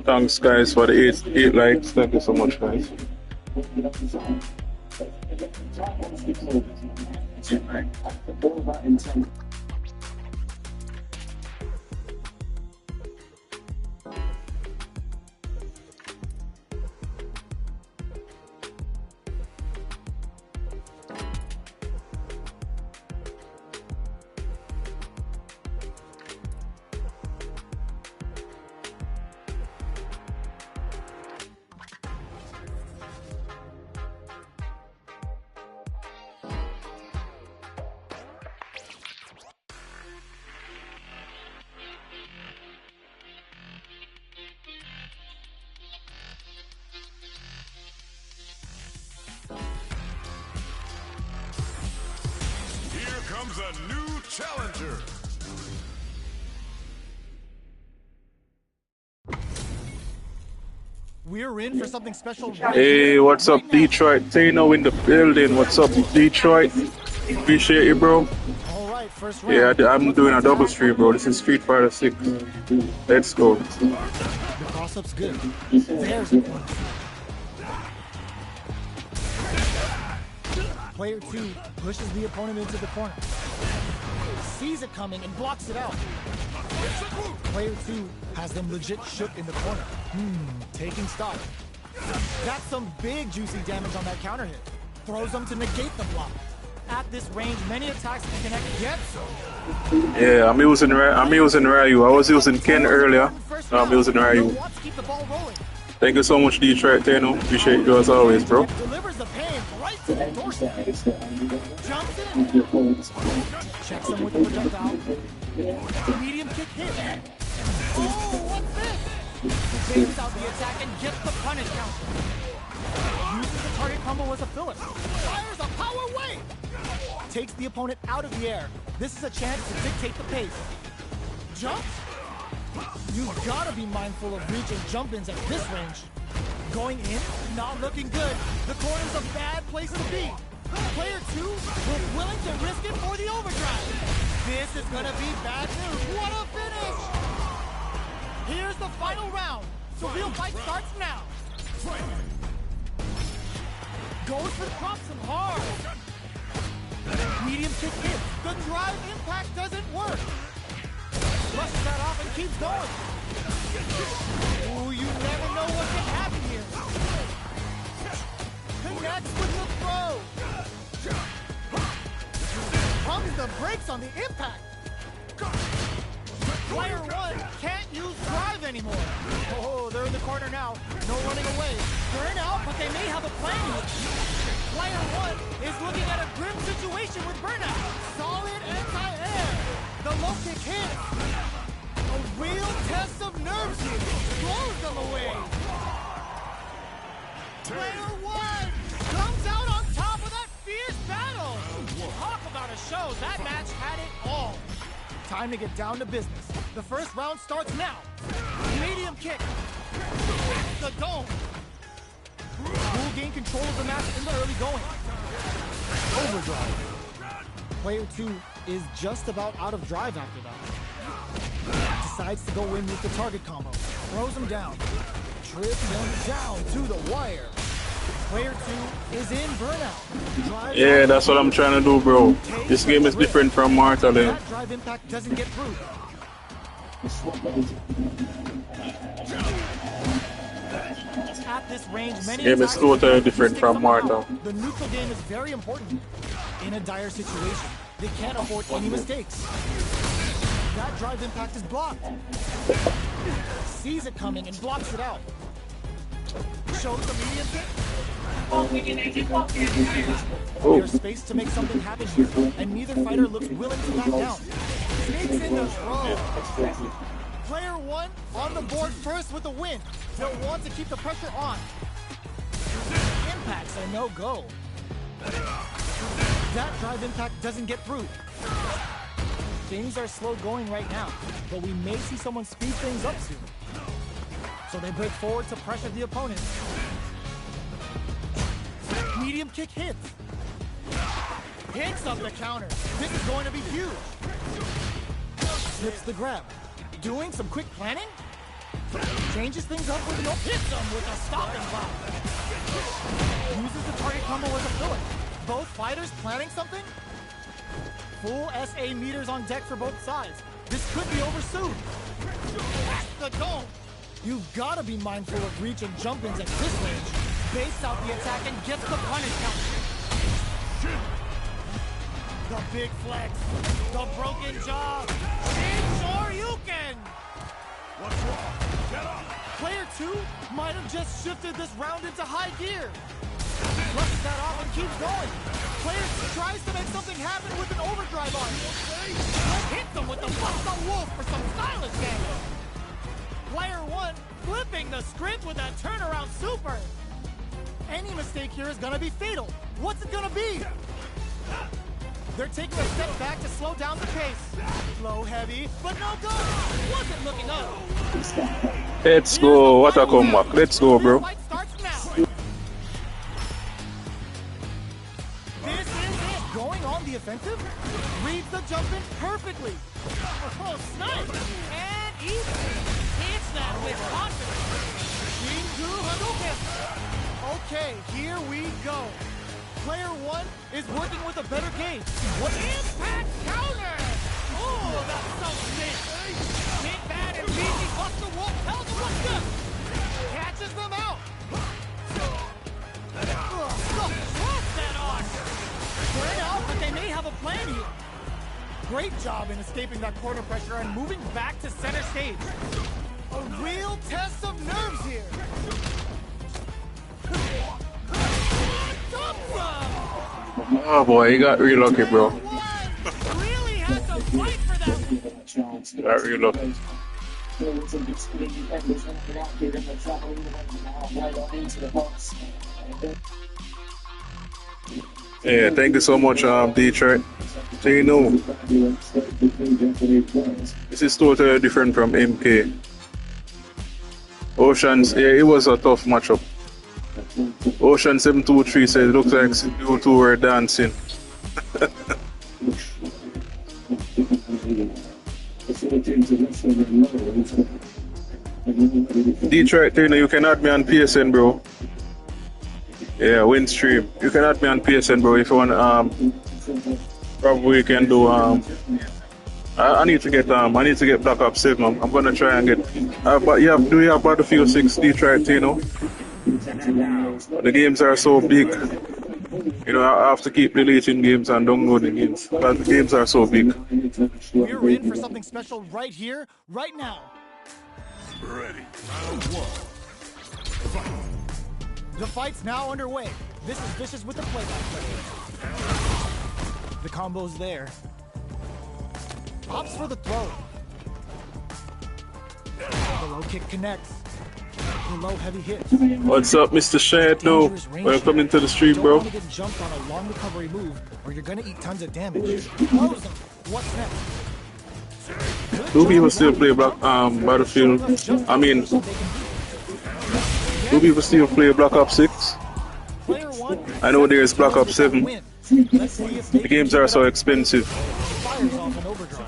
B: Thanks, guys, for the eight likes. Thank you so much, guys.
A: comes a new challenger.
C: We're in for something special.
B: Hey, what's up, Detroit? Tano in the building. What's up, Detroit? Appreciate you, bro.
C: All right, first round.
B: Yeah, I'm doing a double stream, bro. This is Street Fighter 6. Let's go.
C: The cross-up's good. There's it. Player 2 pushes the opponent into the corner. Sees it coming and blocks it out. Player 2 has them legit shook in the corner. Taking stock. Got some big juicy damage on that counter hit. Throws them to negate the block. At this range, many attacks can connect yet.
B: Yeah, I'm using Ryu. I was using Ken earlier. Now I'm using Ryu. Thank you so much, Detroit Tano. Appreciate you as always, bro.
C: Delivers the pain right to the doorstep. Jumps in. Checks him with the projectile. Medium kick hit. Oh, what's this? Baits out the attack and gets the punish counter. Uses the target combo as a filler. Fires a power wave. Takes the opponent out of the air. This is a chance to dictate the pace. Jumps. You've got to be mindful of reach and jump-ins at this range. Going in, not looking good. The corner's a bad place to be. Player 2 was willing to risk it for the overdrive. This is going to be bad news. What a finish! Here's the final round. The real fight starts now. Goes for the props and hard. Medium kick hits. The drive impact doesn't work. Flushes that off and keeps going. Ooh, you never know what can happen here. Connects with the throw. Pumps the brakes on the impact. Player 1 can't use drive anymore. Oh, they're in the corner now. No running away. Burnout, but they may have a plan here. Player 1 is looking at a grim situation with Burnout. Solid anti-air. The low kick hits. A real test of nerves here. Throws them away. Player 1 comes out on top of that fierce battle. Talk about a show. That match had it all. Time to get down to business. The first round starts now. Medium kick. The dome. Will gain control of the match in the early going. Overdrive. Player 2 is just about out of drive after that. Decides to go in with the target combo. Throws him down. Trips him down to the wire. Player 2 is in burnout. Drive
B: Yeah, that's what I'm trying to do, bro. This game is different from Mortal.
C: That drive impact doesn't get through. At this range, many
B: Game is totally different from Mortal.
C: The neutral game is very important. In a dire situation, they can't afford any mistakes. That drive impact is blocked. Sees it coming and blocks it out. Shows the medium kick. There's space to make something happen here, and neither fighter looks willing to back down. Sneaks in the throw. Player 1 on the board first with a win. They'll want to keep the pressure on. Impacts a no-go. That drive impact doesn't get through. Things are slow going right now, but we may see someone speed things up soon. So they break forward to pressure the opponent. Medium kick hits. Hits up the counter. This is going to be huge. Slips the grab. Doing some quick planning? Changes things up with no hits them with a stopping block. Uses the target combo as a filler. Both fighters planning something? Full SA meters on deck for both sides. This could be over soon. The dome. You've got to be mindful of reach and jump-ins at this range. Baits out the attack and gets the punish counter. The big flex. The broken jaw. Shoryuken.
A: What's wrong? Get up!
C: Player 2 might have just shifted this round into high gear. Flushes that off and keeps going. Player 2 tries to make something happen with an overdrive on it. Hits him with the Busta Wolf for some stylish damage. Player 1 flipping the script with a turnaround super. Any mistake here is gonna be fatal. What's it gonna be? They're taking a step back to slow down the pace. Low heavy, but no good. Wasn't looking up.
B: Let's go. What a comeback. Let's go, bro.
C: Fight starts now. This is it. Going on the offensive. Reads the jump in perfectly. Oh, snipe. And even. Hits that with confidence. Into Hadouken. Okay, here we go. Player one is working with a better gauge. What impact counter? Oh, that's so sick. Big Bad and BG bust the wolf. Hell to what's good. Catches them out. Trust that on. Spread out, but they may have a plan here. Great job in escaping that corner pressure and moving back to center stage. A real test of nerves here.
B: Oh boy, he got real lucky, bro.
C: Really had to fight for that.
B: Got real lucky. Yeah, thank you so much, Detroit. So you know, this is totally different from MK. Oceans, yeah, it was a tough matchup. Ocean 723 says it looks like you two were dancing. Detroit, you can add me on PSN, bro. Yeah, win stream. You can add me on PSN, bro. If you want, probably you can do. I need to get Black Ops 7. I'm gonna try and get. But yeah, do you have Battlefield 6 Detroit? You know, the games are so big. You know, I have to keep deleting games and downloading games. But the games are so big.
C: We're in for something special right here, right now.
A: Ready.
C: The fight's now underway. This is Vicious with the play-by-play. The combo's there. Opts for the throw. The low kick connects. The low heavy hit.
B: What's up, Mr. Shadow? Welcome into the stream, bro.
C: You don't want to get jumped on a long recovery move, or you're gonna eat tons of damage. Close them. What's next?
B: Do people still play Battlefield? I mean, do people still play Black Ops 6? I know there's Black Ops 7. The games are so expensive.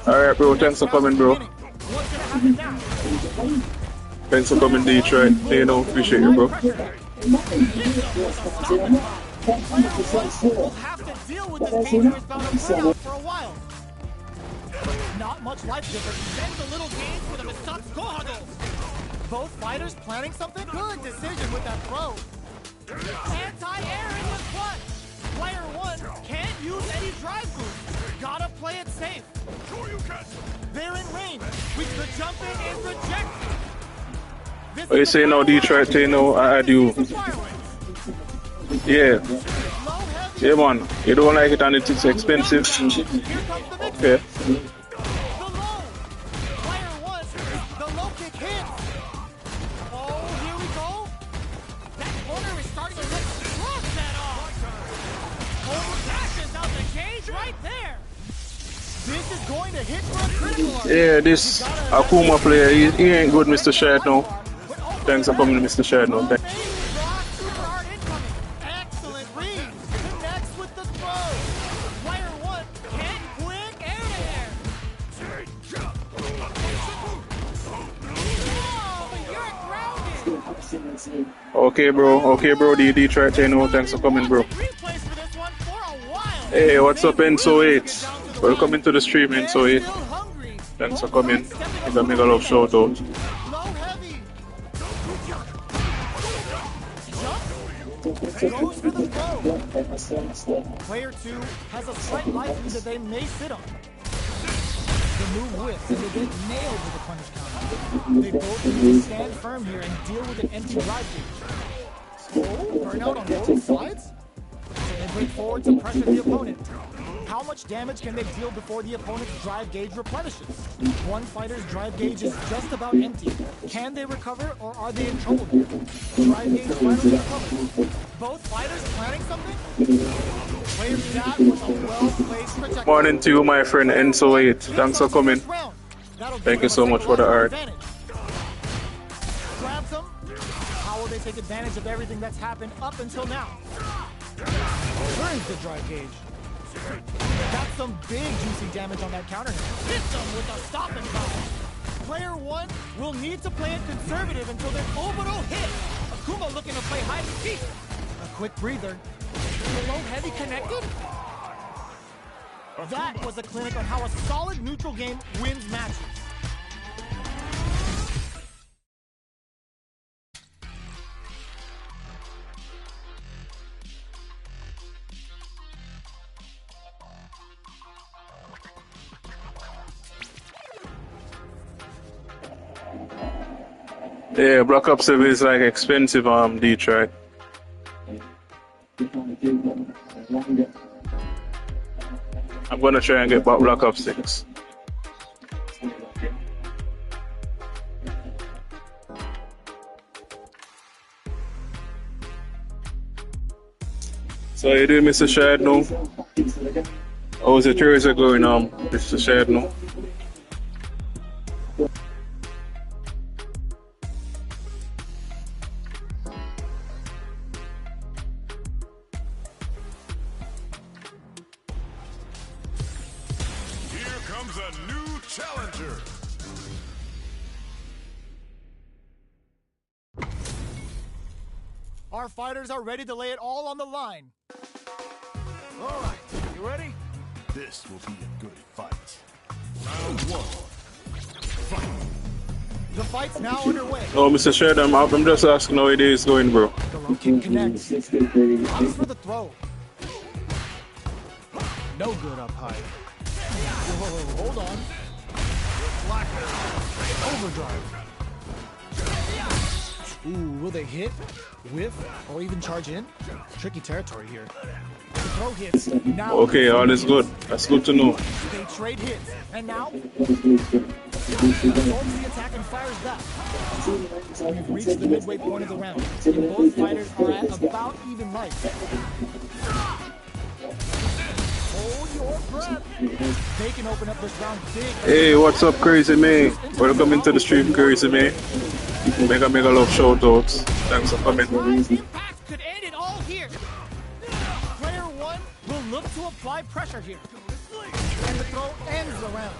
B: Alright, bro, thanks for coming, bro. Thanks for coming, Detroit. You know, appreciate you, bro.
C: We'll have to deal with this dangerous bout of burnout for a while. Not much life difference. Sends a little game for the Misat's Gohado. Both fighters planning something? Good decision with that throw. Anti-air in the clutch. Player one can't use any drive boost. Gotta play it safe. They're in range. With the jumping is rejected.
B: What you say now, Detroit? You know, I had you. Yeah. Yeah, man. You don't like it and it's expensive. Okay. Yeah, this Akuma player, he ain't good, Mr. Shad, no. Thanks for coming, Mr. Shad, no. Thanks.
C: Excellent read. Connects with the throw. Player one can't quick air to air. Oh, but you're grounded.
B: Okay, bro, the Detroit, you know. Thanks for coming, bro. Hey, what's up, Enso8? Welcome into the stream, Enso8. Thanks for coming. Give a mega love shout out.
C: Goes for the throw. Player two has a slight life lead that they may sit on. The move whips and they get nailed with a punish counter. They both need to stand firm here and deal with an empty drive gauge. Oh, burnout on both sides? So they break forward to pressure the opponent. How much damage can they deal before the opponent's drive gauge replenishes? One fighter's drive gauge is just about empty. Can they recover, or are they in trouble here? Drive gauge finally recovered. Both fighters planning something? Player that was a well-placed projectile.
B: Morning to you, my friend Enso8. Thanks for coming. Thank you so much for the art.
C: Grabs them. How will they take advantage of everything that's happened up until now? Turns the drive gauge. Got some big juicy damage on that counter. Hits them with a stop and go. Player one will need to play it conservative until their orbital hit. Akuma looking to play hide and seek. A quick breather. Below heavy connected? That was a clinic on how a solid neutral game wins matches.
B: Yeah, Black Ops 7 is like expensive, Detroit. I'm gonna try and get back Black Ops 6. So you doing, Mr. Shad now? How's your Thursday going, Mr. Shad now?
C: Our fighters are ready to lay it all on the line.
E: All right, you ready?
A: This will be a good fight.
E: Round one. Fight.
C: The fight's now underway.
B: Oh, Mr. Shad, I'm just asking how it is going, bro.
C: The low kick connects. Opts for the throw. No good up high. Whoa, hold on. Overdrive. Ooh, will they hit, whiff, or even charge in? Tricky territory here. The throw hits. Now
B: Okay, all is good. That's good to know.
C: they trade hits, and now holds the attack and fires back. We've reached the midway point of the round, and both fighters are at about even life. Hold your breath. They can open up this round big.
B: Hey, what's up, Crazy Man? Welcome into the stream, Crazy Man. Mega love shoutouts. Thanks for coming.
C: Impact could end it all here. Player one will look to apply pressure here, and the throw ends the round.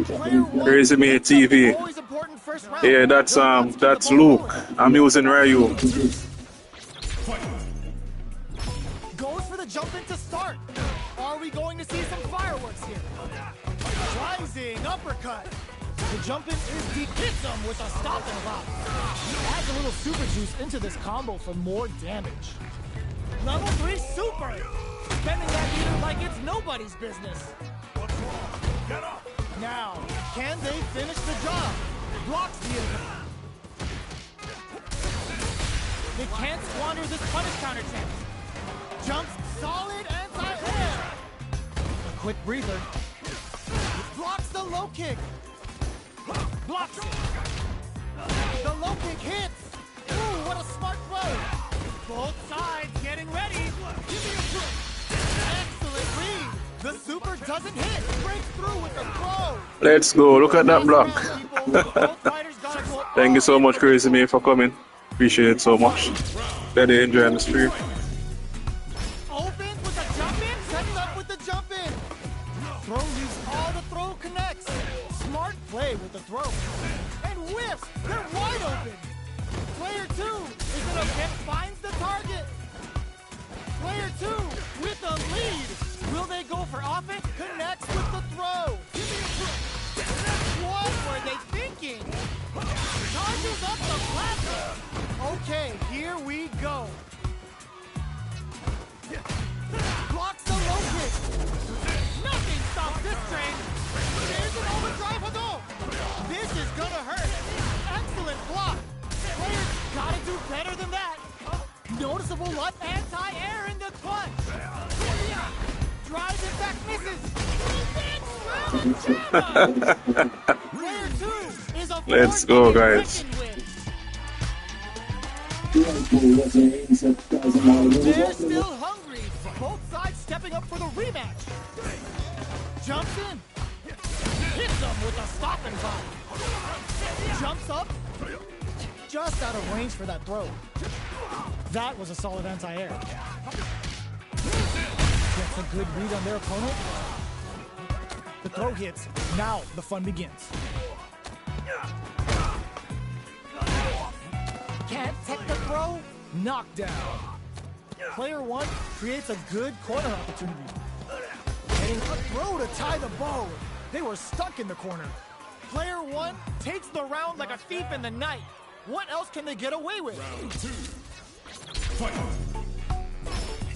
C: Player one
B: Crazy Man TV.
C: always important first round.
B: Yeah, that's Luke. I'm using Ryu.
C: Goes for the jump in to start. Are we going to see some fireworks here? Rising uppercut. The jump in is deep. Hits him with a stop and lock. Adds a little super juice into this combo for more damage. Level 3 super. Spending that meter like it's nobody's business. Now, can they finish the job? Blocks the impact. They can't squander this punish counter chance. Jumps solid anti-air. A quick breather. Blocks the low kick. Blocks it. The low kick hits. Ooh, what a smart throw. Both sides getting ready. Give me a push. Excellent read. The super doesn't hit. Breaks through with the throw.
B: Let's go. Look at that block. Thank you so much, Crazy Man, for coming. Appreciate it so much. Glad you enjoying the stream.
C: Opens with the jump in. Sets up with the jump in. Throw leaves all the throw connects. Smart play with the throw. And whiffs. They're wide open. Player two is in a pit, finds the target. Player two with the lead. Will they go for offense? Connects with the throw. What were they thinking? Charges up the platform. Okay, here we go. Blocks the low kick. Nothing stops this train. There's an overdrive Hadouken. This is gonna hurt. Excellent block. Players gotta do better than that. Noticeable luck anti-air in the clutch. Drive Player 2 is a
B: Let's
C: force
B: go,
C: to be
B: guys.
C: reckoned with. They're still hungry. Both sides stepping up for the rematch. Jumps in. Hits them with a stopping body. Jumps up. Just out of range for that throw. That was a solid anti-air. Gets a good read on their opponent. The throw hits. Now the fun begins. Can't take the throw. Knockdown. Player 1 creates a good corner opportunity. Getting a throw to tie the bow. They were stuck in the corner. Player 1 takes the round like a thief in the night. What else can they get away with?
E: Round 2. Fight.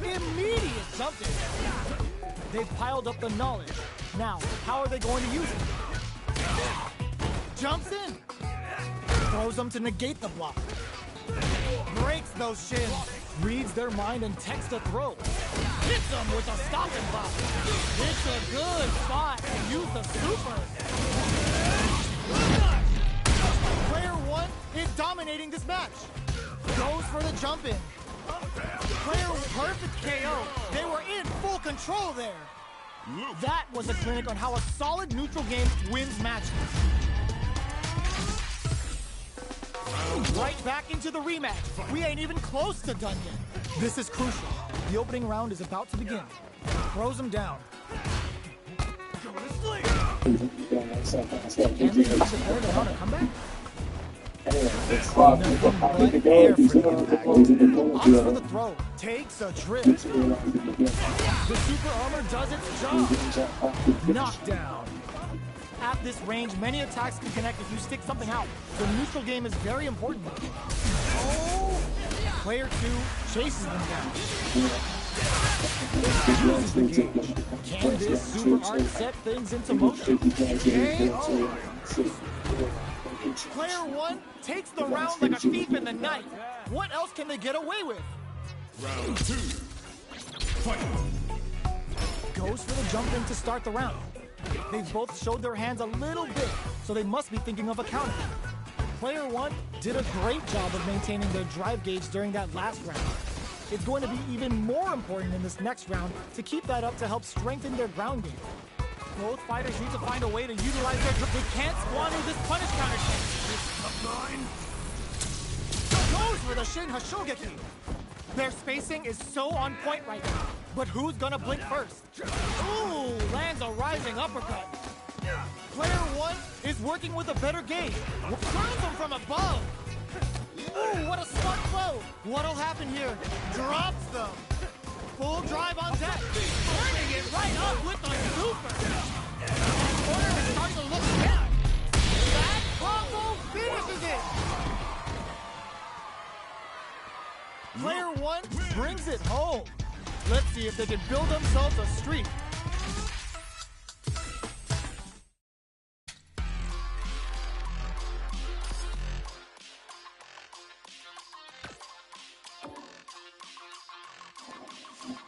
C: Immediate something. They've piled up the knowledge. Now, how are they going to use it? Jumps in. Throws them to negate the block. Breaks those shins. Reads their mind and texts a throw. Hits them with a stopping block. It's a good spot to use the super. Player 1 is dominating this match. Goes for the jump in. Player perfect KO. They were in full control there. That was a clinic on how a solid neutral game wins matches. Right back into the rematch. We ain't even close to done yet. This is crucial. The opening round is about to begin. Throws him down. Can they prepare to run a comeback? Nothing but air for the impact. Opts for the throw. Takes a trip. The super armor does its job. Knockdown. At this range, many attacks can connect if you stick something out. The neutral game is very important. Oh! Player 2 chases them down. Uses the gauge. Can this super art set things into motion? KO! Player 1 takes the round like a thief in the night. What else can they get away with?
E: Round 2. Fight.
C: Goes for the jump in to start the round. They've both showed their hands a little bit, so they must be thinking of a counter. Player 1 did a great job of maintaining their drive gauge during that last round. It's going to be even more important in this next round to keep that up to help strengthen their ground game. Both fighters need to find a way to utilize their drive. They can't squander this punish counter chance. Goes for the Shin Hashogeki. Their spacing is so on point right now. But who's gonna blink first? Ooh, lands a rising uppercut. Player 1 is working with a better gauge. Turns them from above. Ooh, what a smart blow. What'll happen here? Drops them. Full drive on deck. Turning it right up with the super. Corner is starting to look bad. That combo finishes it. Player 1 brings it home. Let's see if they can build themselves a streak.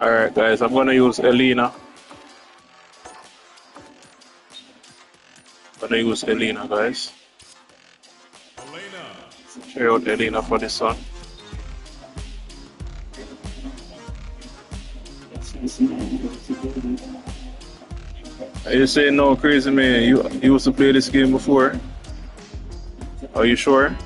B: Alright guys, I'm gonna use Elena. Guys.
E: Elena.
B: Try out Elena for this one. Are you saying no, crazy man? You used to play this game before? Are you sure?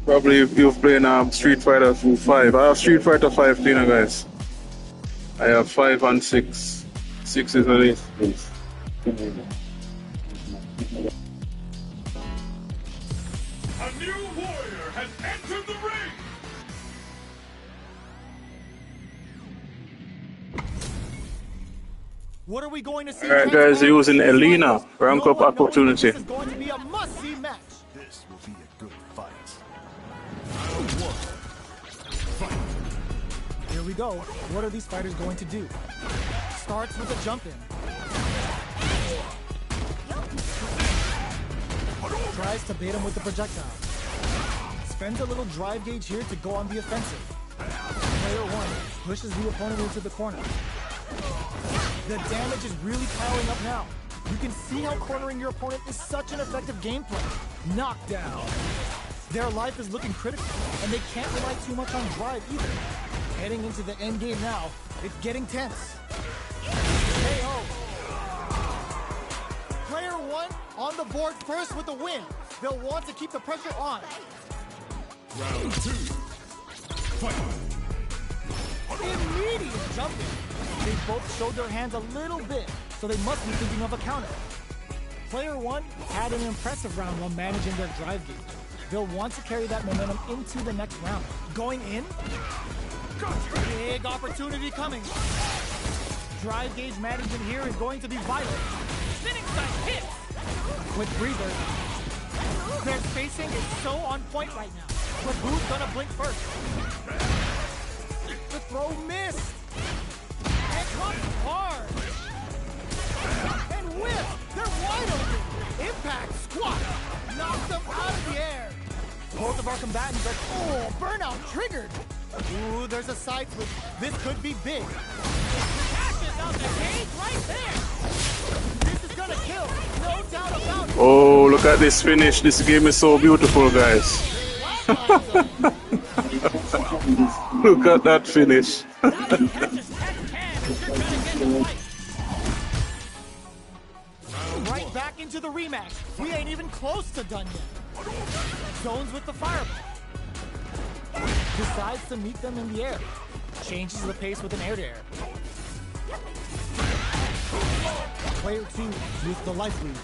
B: Probably if you've played Street Fighter 5. I have Street Fighter 5 too, guys. I have 5 and 6. 6 is the least.
E: A new warrior has entered the ring.
C: What are we going to see?
B: Alright guys, using Elena. Rank up opportunity.
C: This is going to be a must-see match.
A: This will be a good fight.
E: Round 1. Fight.
C: Here we go. What are these fighters going to do? Starts with a jump in. Tries to bait him with the projectile. Spends a little drive gauge here to go on the offensive. Player 1 pushes the opponent into the corner. The damage is really piling up now. You can see how cornering your opponent is such an effective gameplay. Knockdown. Their life is looking critical, and they can't rely too much on drive either. Heading into the end game now, it's getting tense. KO. Player 1 on the board first with the win. They'll want to keep the pressure on.
E: Round 2. Fight.
C: Immediate jumping. They both showed their hands a little bit, so they must be thinking of a counter. Player 1 had an impressive round while managing their drive gauge. They'll want to carry that momentum into the next round. Going in? Big opportunity coming. Drive gauge management here is going to be vital. Spinning side hit! Quick breather. Their spacing is so on point right now. But who's gonna blink first? The throw missed! And comes hard! And whip! They're wide open! Impact! Squat! Knock them out of the air! Both of our combatants are... Oh, burnout triggered! Ooh, there's a side switch. This could be big. Catches out the cage right there! This is gonna kill! No doubt about it!
B: Oh, look at this finish. This game is so beautiful, guys. Look at that finish.
C: Right back into the rematch. We ain't even close to done yet. Zones with the fireball. Decides to meet them in the air. Changes the pace with an air-to-air. Player 2 with the life lead.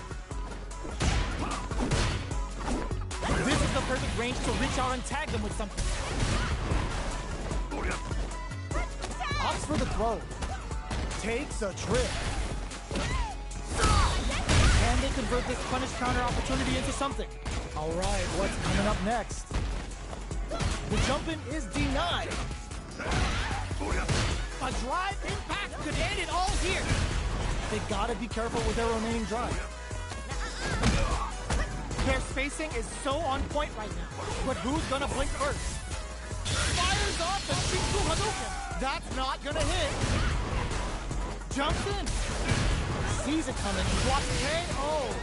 C: This is the perfect range to reach out and tag them with something. Opts for the throw. Takes a trip. Can they convert this punish counter opportunity into something? All right, what's coming up next? The jump-in is denied. A drive impact could end it all here. They gotta be careful with their remaining drive. Their spacing is so on point right now. But who's gonna blink first? Fires off the Shiku Hadouken. That's not gonna hit. Jumps in. Sees it coming. Blocks KO.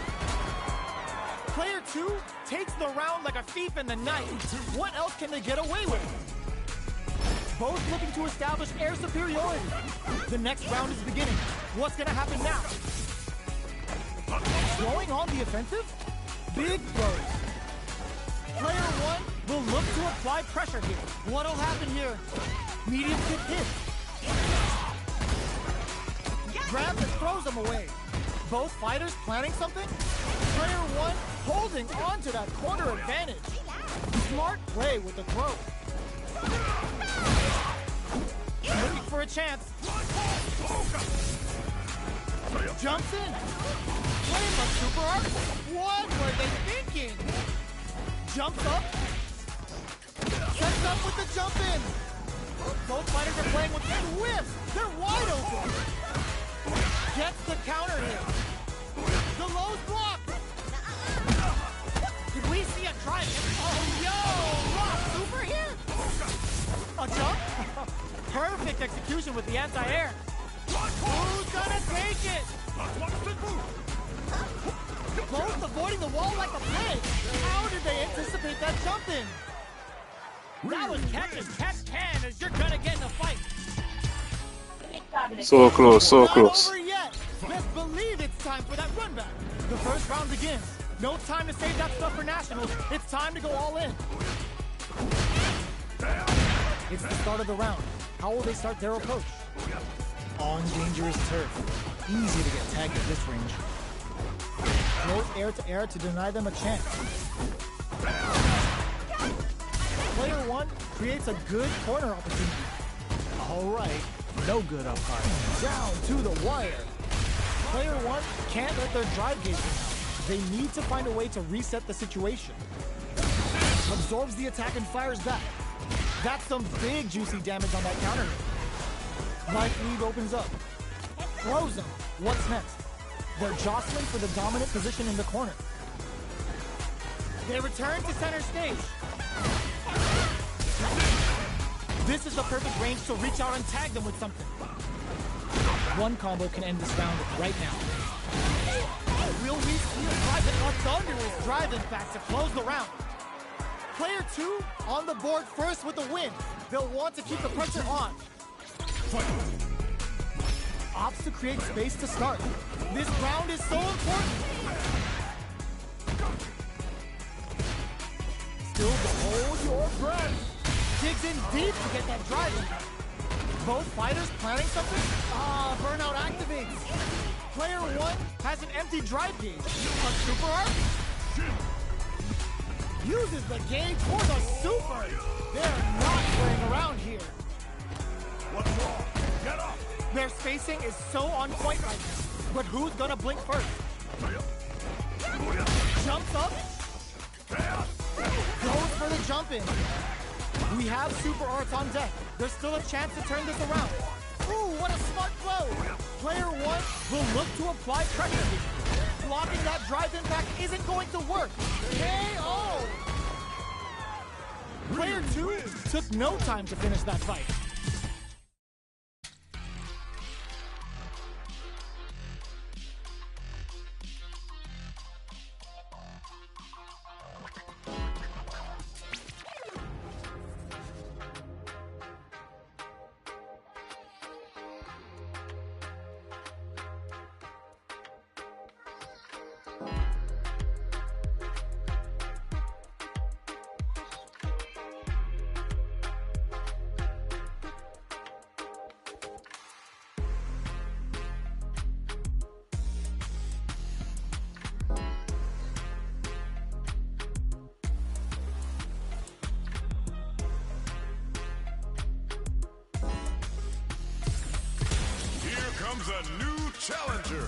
C: Player 2 takes the round like a thief in the night. What else can they get away with? Both looking to establish air superiority. The next round is beginning. What's gonna happen now? Going on the offensive? Big throws. Player 1 will look to apply pressure here. What'll happen here? Medium kick hit. Grabs and throws them away. Both fighters planning something? Player 1 holding on to that corner advantage. Smart play with the throw. Looking for a chance. Jumps in. Flame of super art. What were they thinking? Jumps up. Sets up with the jump in. Both fighters are playing with and whiffs. They're wide open. Gets the counter hit. The low's blocked. Did we see a drive? Oh, yo! Rock super here. A jump? Perfect execution with the anti-air. Who's gonna take it? Both avoiding the wall like a plague. How did they anticipate that jump in? That was catch as catch can as you're gonna get in a fight.
B: So close, so
C: Not
B: close.
C: over yet. Best believe it's time for that run back. The first round begins. No time to save that stuff for nationals. It's time to go all in. It's the start of the round. How will they start their approach? On dangerous turf. Easy to get tagged at this range. Throws air to air to deny them a chance. Player 1 creates a good corner opportunity. All right, no good up high. Down to the wire. Player 1 can't let their drive gauge down. They need to find a way to reset the situation. Absorbs the attack and fires back. That's some big juicy damage on that counter. Life lead opens up. Throws them. What's next? They're jostling for the dominant position in the corner. They return to center stage. This is the perfect range to reach out and tag them with something. One combo can end this round right now. Will we see a private or thunderous drive impact to close the round? Player 2 on the board first with the win. They'll want to keep the pressure on. Opts to create space to start. This round is so important. Still hold your breath. Digs in deep to get that drive in. Both fighters planning something? Burnout activates. Player 1 has an empty drive gauge. A super arc? Uses the gauge for the super. They're not playing around here.
A: What's wrong? Get up!
C: Their spacing is so on point right now. But who's gonna blink first? Jumps up. Goes for the jump in. We have super arts on deck. There's still a chance to turn this around. Ooh, what a smart blow! Player 1 will look to apply pressure here. Blocking that drive impact isn't going to work. KO! Player 2 took no time to finish that fight.
A: Comes a new challenger.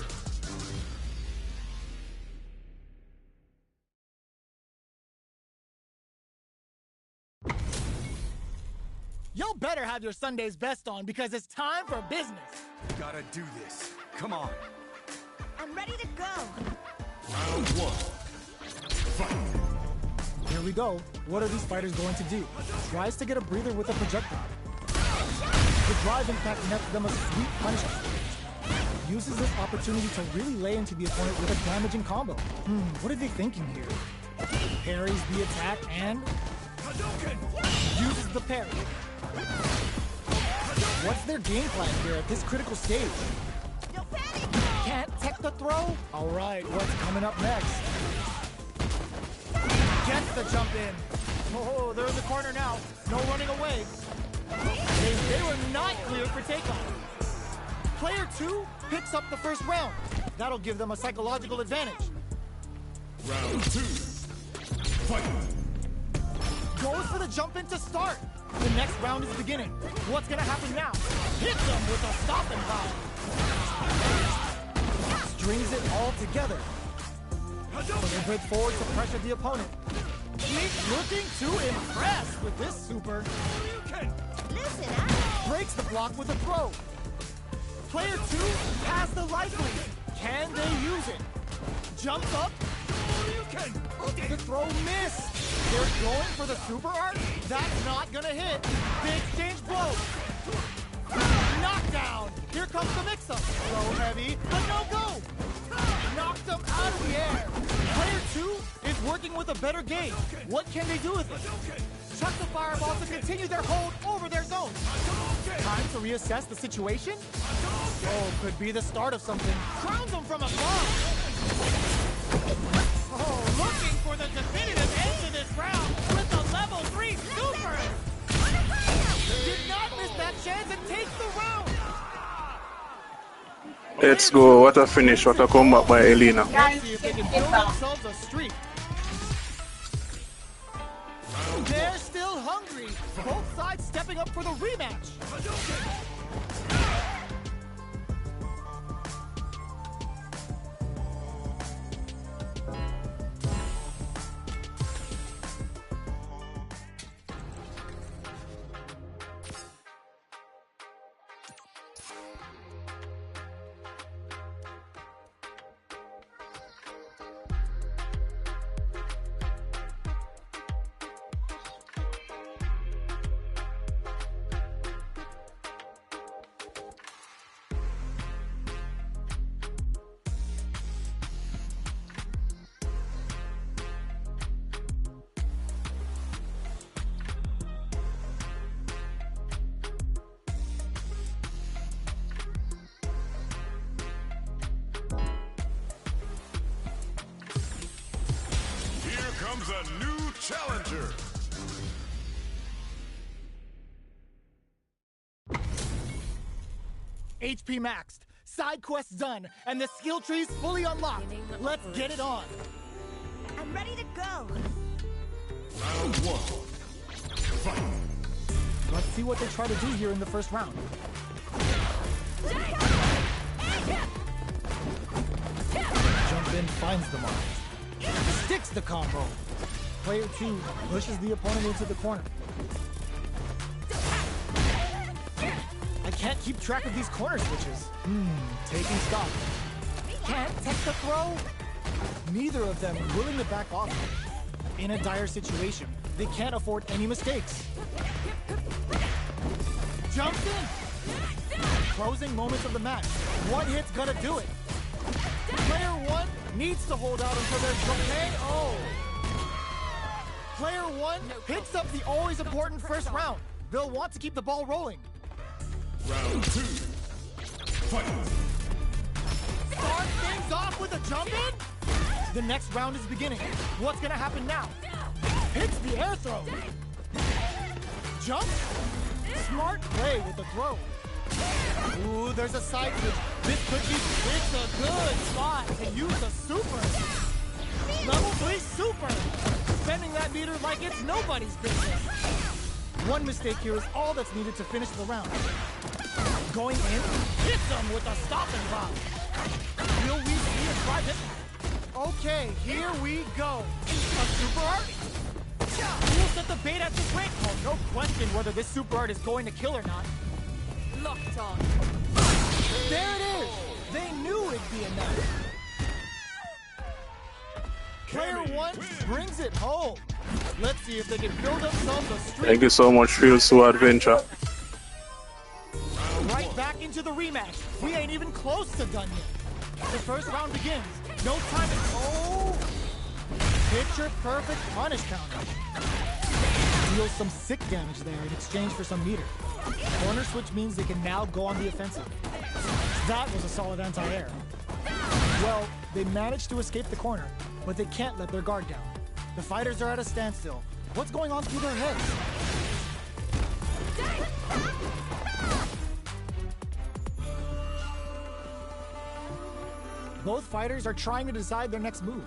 C: Y'all better have your Sunday's best on because it's time for business.
A: Gotta do this. Come on.
D: I'm ready to go.
A: Round 1. Fight.
C: Here we go. What are these fighters going to do? Tries to get a breather with a projectile. The drive impact nets them a sweet punishment. Uses this opportunity to really lay into the opponent with a damaging combo. What are they thinking here? Parries the attack and uses the parry. What's their game plan here at this critical stage?
D: No panic!
C: Can't tech the throw? All right, what's coming up next? Gets the jump in. Oh, they're in the corner now. No running away. They were not cleared for takeoff. Player 2 picks up the first round. That'll give them a psychological advantage.
A: Round 2. Fight.
C: Goes for the jump in to start. The next round is beginning. What's gonna happen now? Hit them with a stop and power. Strings it all together. They break forward to pressure the opponent. He's looking to impress with this super.
D: Listen up.
C: Breaks the block with a throw. Player 2 has the life lead. Can they use it? Jumps up. The throw missed. They're going for the super arc. That's not gonna hit. They exchange blows. Knockdown. Here comes the mix-up. Throw heavy, but no go. Knocked them out of the air. Player 2 is working with a better gauge. What can they do with it? Chuck the fireball to continue their hold over their zone. Time to reassess the situation? Oh, could be the start of something. Crowns them from above. Oh, looking for the definitive end to this round with the level 3 super. Did not miss that chance and takes the round.
B: Let's go. What a finish. What a comeback by Elena.
C: Let's see if they can build themselves a streak. They're still hungry. Both sides stepping up for the rematch.
A: comes a new challenger.
C: HP maxed, side quests done, and the skill tree's fully unlocked. Let's get it on.
D: I'm ready to go.
A: Round 1. Fight.
C: Let's see what they try to do here in the first round. Jump in, finds the mark. Sticks the combo. Player 2 pushes the opponent into the corner. I can't keep track of these corner switches. Taking stock. Can't tech the throw? Neither of them willing to back off. In a dire situation, they can't afford any mistakes. Jumps in! Closing moments of the match. One hit's gonna do it. Player 1 needs to hold out until there's KO. Player 1 picks up the always important first round. They'll want to keep the ball rolling.
A: Round 2. Fight.
C: Start things off with a jump in? The next round is beginning. What's gonna happen now? Hits the air throw. Jump? Smart play with the throw. Ooh, there's a side switch. This could be, it's a good spot to use a super. Level 3 super. Spending that meter like it's nobody's business. One mistake here is all that's needed to finish the round. Going in, hits them with a stop and drop. Will we see a try this? Okay, here we go. A super art? We'll set the bait at this rate. Oh, no question whether this super art is going to kill or not.
D: Locked on.
C: There it is! They knew it'd be enough. Player 1 brings it home. Let's see if they can build themselves a streak.
B: Thank you so much, Fields to Adventure.
C: Right back into the rematch. We ain't even close to done yet. The first round begins. No time to... Oh! Picture perfect punish counter. Deals some sick damage there in exchange for some meter. Corner switch means they can now go on the offensive. That was a solid anti-air. Well, they managed to escape the corner, but they can't let their guard down. The fighters are at a standstill. What's going on through their heads? Both fighters are trying to decide their next move.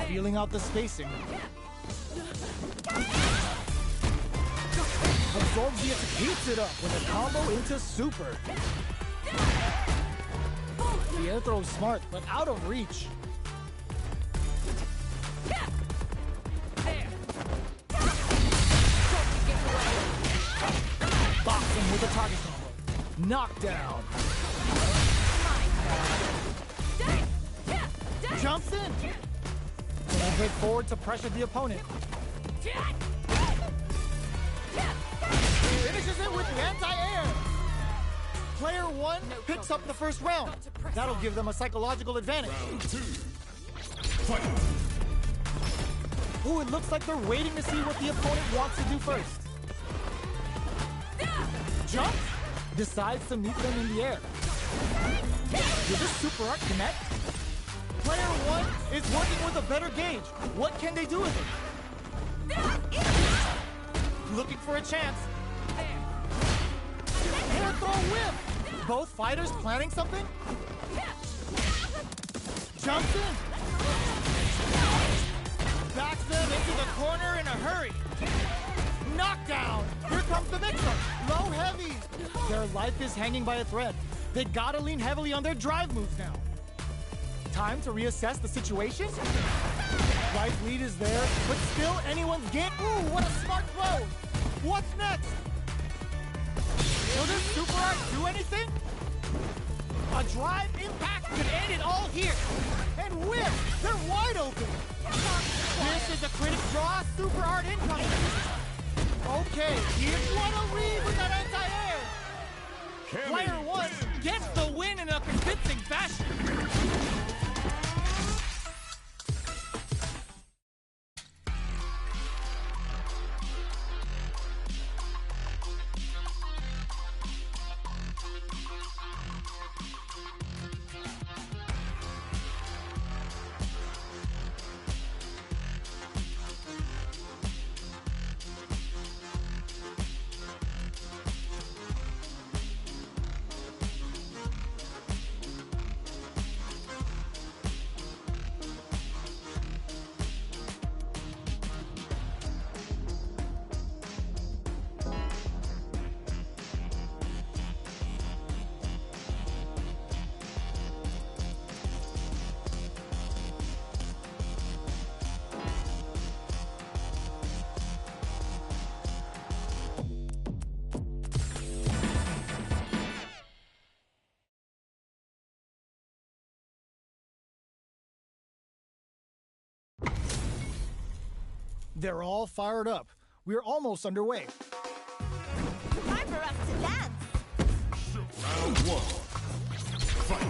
C: Feeling out the spacing. Absorbs the heats it up with a combo into super. The air throw's smart, but out of reach. Box him with a target combo. Knockdown. Jumps in. And head forward to pressure the opponent. Finishes it with the anti-air. Player 1 picks up the first round. That'll give them a psychological advantage.
A: Round 2. Fight.
C: Ooh, it looks like they're waiting to see what the opponent wants to do first. Jump. Decides to meet them in the air. Did this super art connect? Player 1 is working with a better gauge. What can they do with it? Looking for a chance. Air throw whip. Both fighters planning something? Jumps in. Backs them into the corner in a hurry. Knockdown. Here comes the mix-up. Low heavy. Their life is hanging by a thread. They gotta lean heavily on their drive moves now. Time to reassess the situation? Right lead is there, but still anyone's game. Ooh, what a smart throw! What's next? Will this super art do anything? A drive impact could end it all here. And whip! They're wide open! This is a critic draw super art incoming. Okay, here's what a read with that anti-air. Player 1 gets the win in a convincing fashion. They're all fired up. We're almost underway.
D: Time for us to dance.
A: Round one. Fight.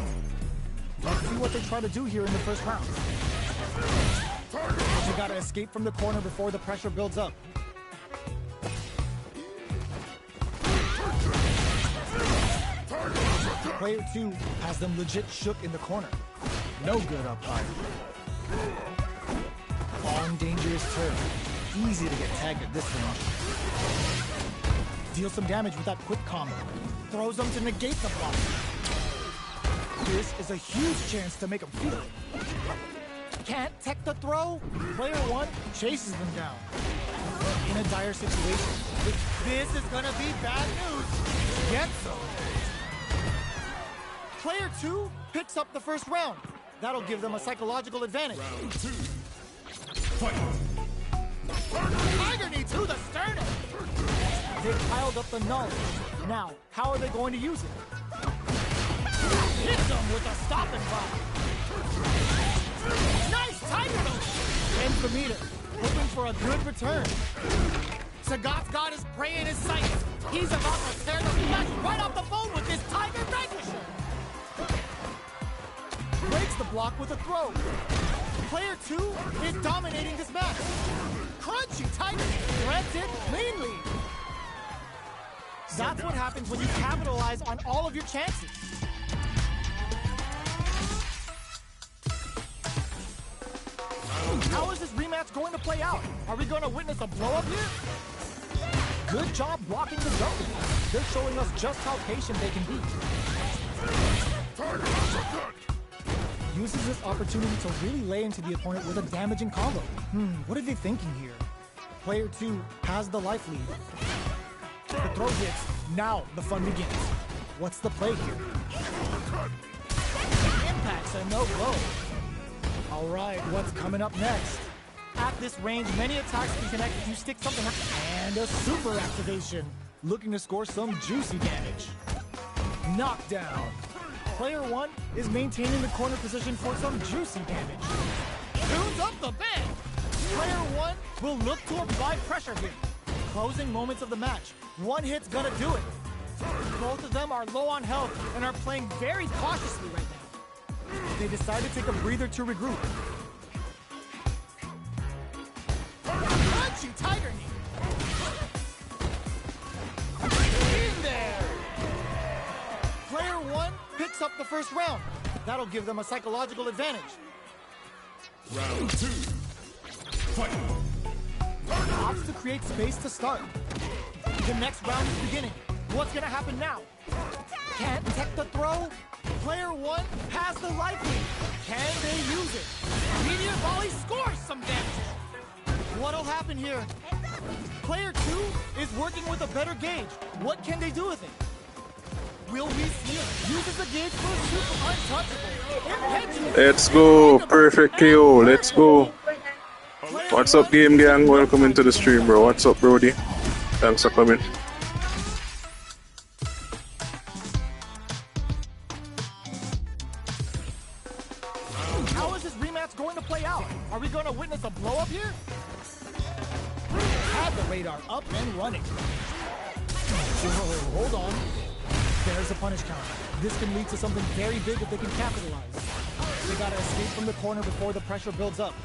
C: Let's see what they try to do here in the first round. You gotta escape from the corner before the pressure builds up. Player 2 has them legit shook in the corner. No good up high. On dangerous turf. Easy to get tagged at this range. Deal some damage with that quick combo. Throws them to negate the block. This is a huge chance to make them feel it. Can't tech the throw. Player 1 chases them down. In a dire situation. This is gonna be bad news. Gets them. Player 2 picks up the first round. That'll give them a psychological advantage.
A: Round two. Fight.
C: Tiger knee to the sternum. They piled up the knowledge. Now, how are they going to use it? Hits them with a stop and block. Nice tiger knee. 10 per meter. Hoping for a good return. Sagat's got his prey in his sights. He's about to tear the flesh right off the bone with his tiger vanquisher. Breaks the block with a throw. Player 2 is dominating this match. Crunchy tiger threads it cleanly. That's what happens when you capitalize on all of your chances. How is this rematch going to play out? Are we going to witness a blow-up here? Good job blocking the double. They're showing us just how patient they can be. Uses this opportunity to really lay into the opponent with a damaging combo. What are they thinking here? Player 2 has the life lead. The throw hits. Now the fun begins. What's the play here? Impacts a no-go. All right, what's coming up next? At this range, many attacks can connect if you stick something up. And a super activation. Looking to score some juicy damage. Knockdown. Player 1 is maintaining the corner position for some juicy damage. Tunes up the bed. Player 1 will look to apply pressure here. Closing moments of the match. One hit's gonna do it. Both of them are low on health and are playing very cautiously right now. They decide to take a breather to regroup. Crunchy tiger knee. In there. Player 1 picks up the first round. That'll give them a psychological advantage.
A: Round two. Fight.
C: Opts to create space to start. The next round is beginning. What's gonna happen now? Can't tech the throw? Player 1 has the life lead. Can they use it? Meteor volley scores some damage. What'll happen here? Player 2 is working with a better gauge. What can they do with it? Will we see it? Uses the gauge for a super untouchable.
B: Let's go. Perfect KO. Let's go. What's up, game gang? Welcome into the stream, bro. What's up, Brody? Thanks for coming.
C: How is this rematch going to play out? Are we going to witness a blow-up here? Had the radar up and running. Whoa, hold on. There's a punish counter. This can lead to something very big if they can capitalize. They gotta escape from the corner before the pressure builds up.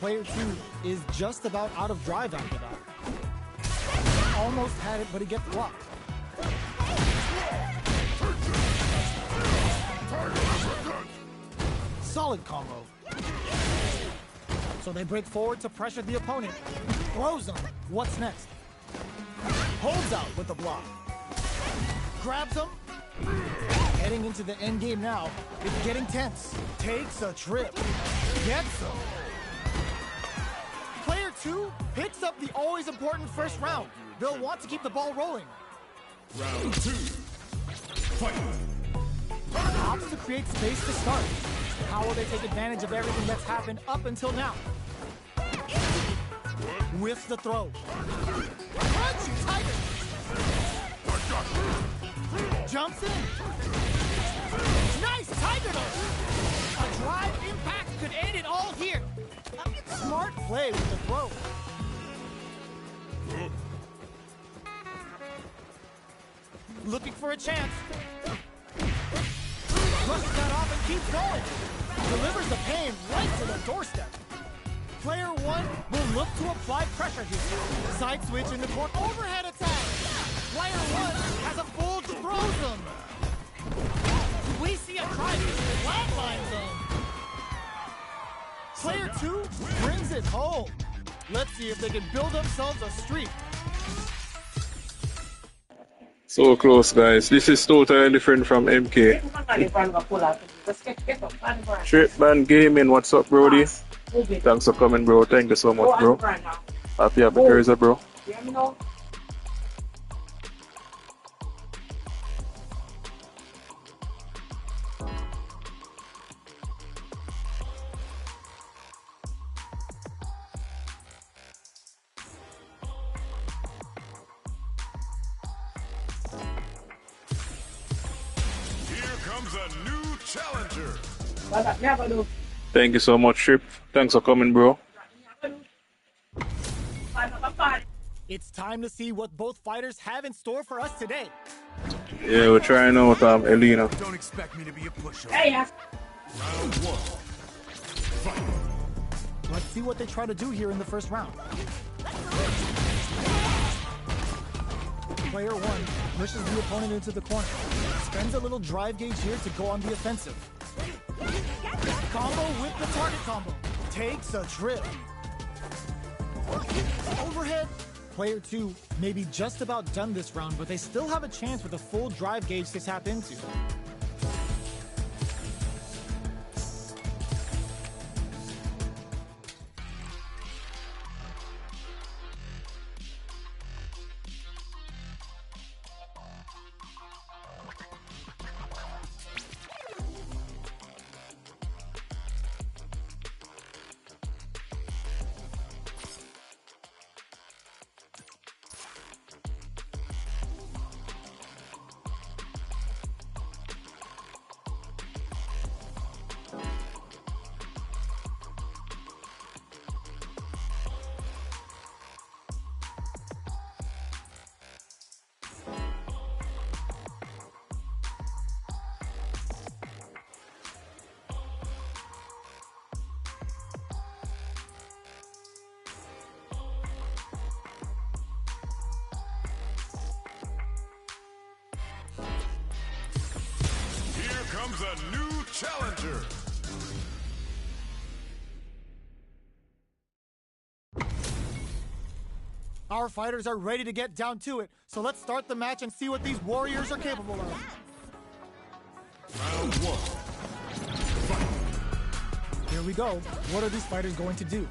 C: Player 2 is just about out of drive after that. Almost had it, but he gets blocked. Solid combo. So they break forward to pressure the opponent. Throws them. What's next? Holds out with the block. Grabs him. Heading into the end game now. It's getting tense. Takes a trip. Gets him. Player 2 picks up the always important first round. They'll want to keep the ball rolling.
A: Round two. Fight.
C: Opts to create space to start. How will they take advantage of everything that's happened up until now? Whiffs the throw. Crunchy tiger. Jumps in. Nice tiger nose. A drive impact could end it all here. Smart play with the throw. looking for a chance. Brushes that off and keeps going. Delivers the pain right to the doorstep. Player one will look to apply pressure here. Side switch in the corner. Overhead attack. Player one has a full throws him. We see a try to flatline them. Player two brings it home. Let's see if they can build themselves a streak.
B: So close, guys. This is totally different from MK. Tripman Gaming, what's up, Brody? Thanks for coming, bro. Thank you so much, bro. Happy Thursday, bro.
E: Here comes a new challenger.
B: Thank you so much, Trip. Thanks for coming, bro.
C: It's time to see what both fighters have in store for us today.
B: Yeah, we're trying out Elena.
E: Don't expect me to be a pushover.
A: Round one. Fight.
C: Let's see what they try to do here in the first round. Player one pushes the opponent into the corner. Spends a little drive gauge here to go on the offensive. Combo with the target combo. Takes a trip. Overhead. Player two may be just about done this round, but they still have a chance with a full drive gauge to tap into.
E: Here comes a new challenger.
C: Our fighters are ready to get down to it, so let's start the match and see what these warriors are capable of.
A: Round one. Fight.
C: Here we go. What are these fighters going to do?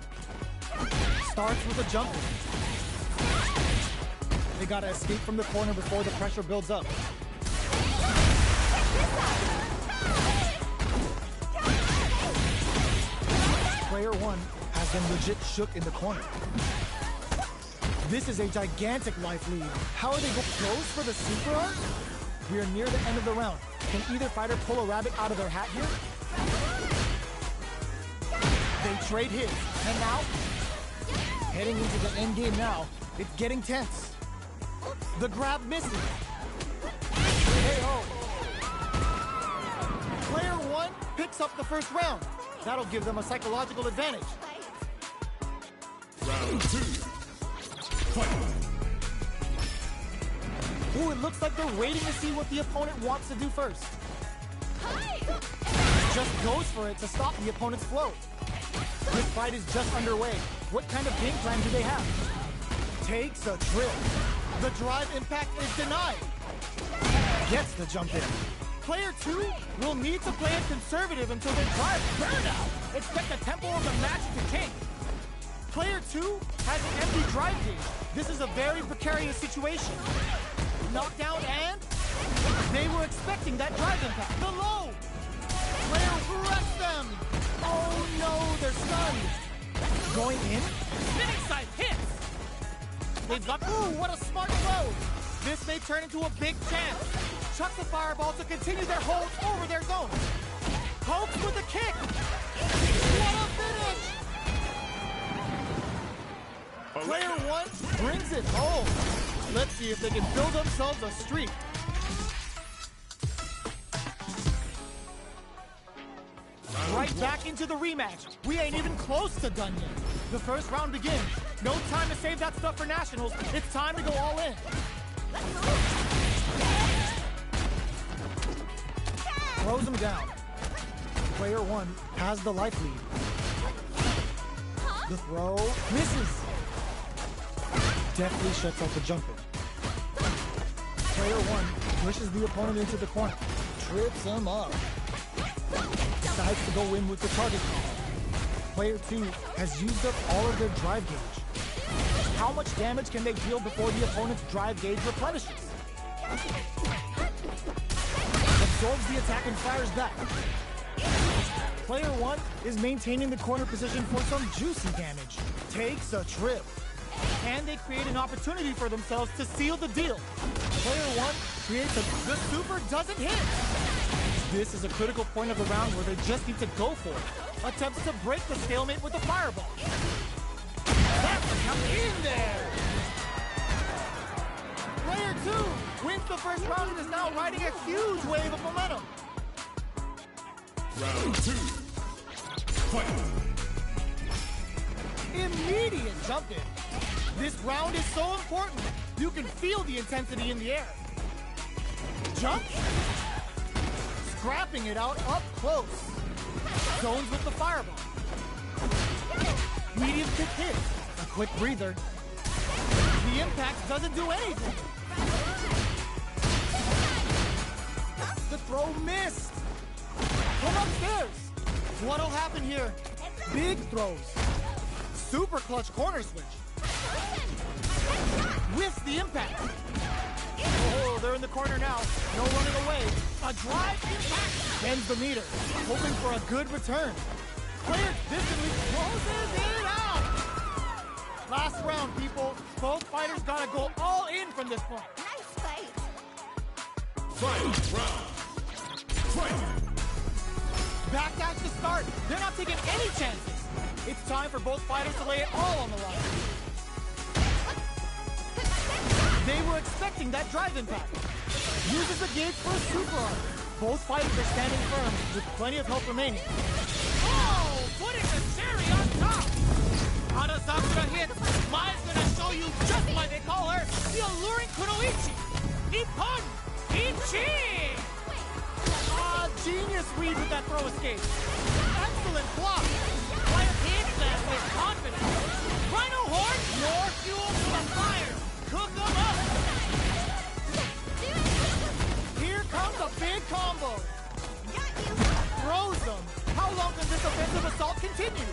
C: Starts with a jump. They gotta escape from the corner before the pressure builds up. Player one has been legit shook in the corner. This is a gigantic life lead. How are they going close for the super art? We are near the end of the round. Can either fighter pull a rabbit out of their hat here? They trade hits, and now, heading into the end game now, it's getting tense. The grab misses. Hey-ho. Player one picks up the first round. That'll give them a psychological advantage.
A: Round two. Fight.
C: Ooh, it looks like they're waiting to see what the opponent wants to do first. Just goes for it to stop the opponent's flow. This fight is just underway. What kind of game plan do they have? Takes a trip. The drive impact is denied. Gets the jump in. Player two will need to play it conservative until they drive burn out. Expect the tempo of the match to tank. Player two has an empty drive gauge. This is a very precarious situation. Knockdown and they were expecting that drive impact. The low. Player wrecks them. Oh no, they're stunned. Going in. Spinning side hits. They've got, ooh, what a smart throw. This may turn into a big chance. Chuck the fireball to continue their hold over their zone. Pokes with a kick. What a finish. Player one brings it home. Let's see if they can build themselves a streak. Right back into the rematch. We ain't even close to done yet. The first round begins. No time to save that stuff for nationals. It's time to go all in. Throws him down. Player 1 has the life lead. The throw misses. Deftly shuts out the jumper. Player 1 pushes the opponent into the corner. Trips him up. Decides to go in with the target call. Player 2 has used up all of their drive gauge. How much damage can they deal before the opponent's drive gauge replenishes? Absorbs the attack and fires back. Player 1 is maintaining the corner position for some juicy damage. Takes a trip. And they create an opportunity for themselves to seal the deal. Player 1 creates the super doesn't hit. This is a critical point of the round where they just need to go for it. Attempts to break the stalemate with a fireball. That's come in there! Player 2 wins the first round and is now riding a huge wave of momentum.
A: Round 2. Fight.
C: Immediate jump in. This round is so important. You can feel the intensity in the air. Jump. Scrapping it out up close. Zones with the fireball. Medium kick hit. A quick breather. The impact doesn't do anything. The throw missed. Come upstairs. What'll happen here? Big throws. Super clutch corner switch. Whiffs the impact. Oh, they're in the corner now. No running away. A drive impact bends the meter, hoping for a good return. Player distantly closes it out. Last round, people. Both fighters gotta go all in from this point.
D: Nice fight.
A: Final round. Fight.
C: Backdash to start. They're not taking any chances. It's time for both fighters to lay it all on the line. They were expecting that drive impact. Uses the gauge for a super arm. Both fighters are standing firm with plenty of help remaining. Oh, putting the cherry on top. Arasakura hits. Mai's gonna show you just why they call her the alluring Kunoichi. Nippon Ichi. Genius read with that throw escape. Excellent block. Player hits that with confidence. Rhino horn, more fuel for the fire. Cook them up! Here comes a big combo! Throws them! How long can this offensive assault continue?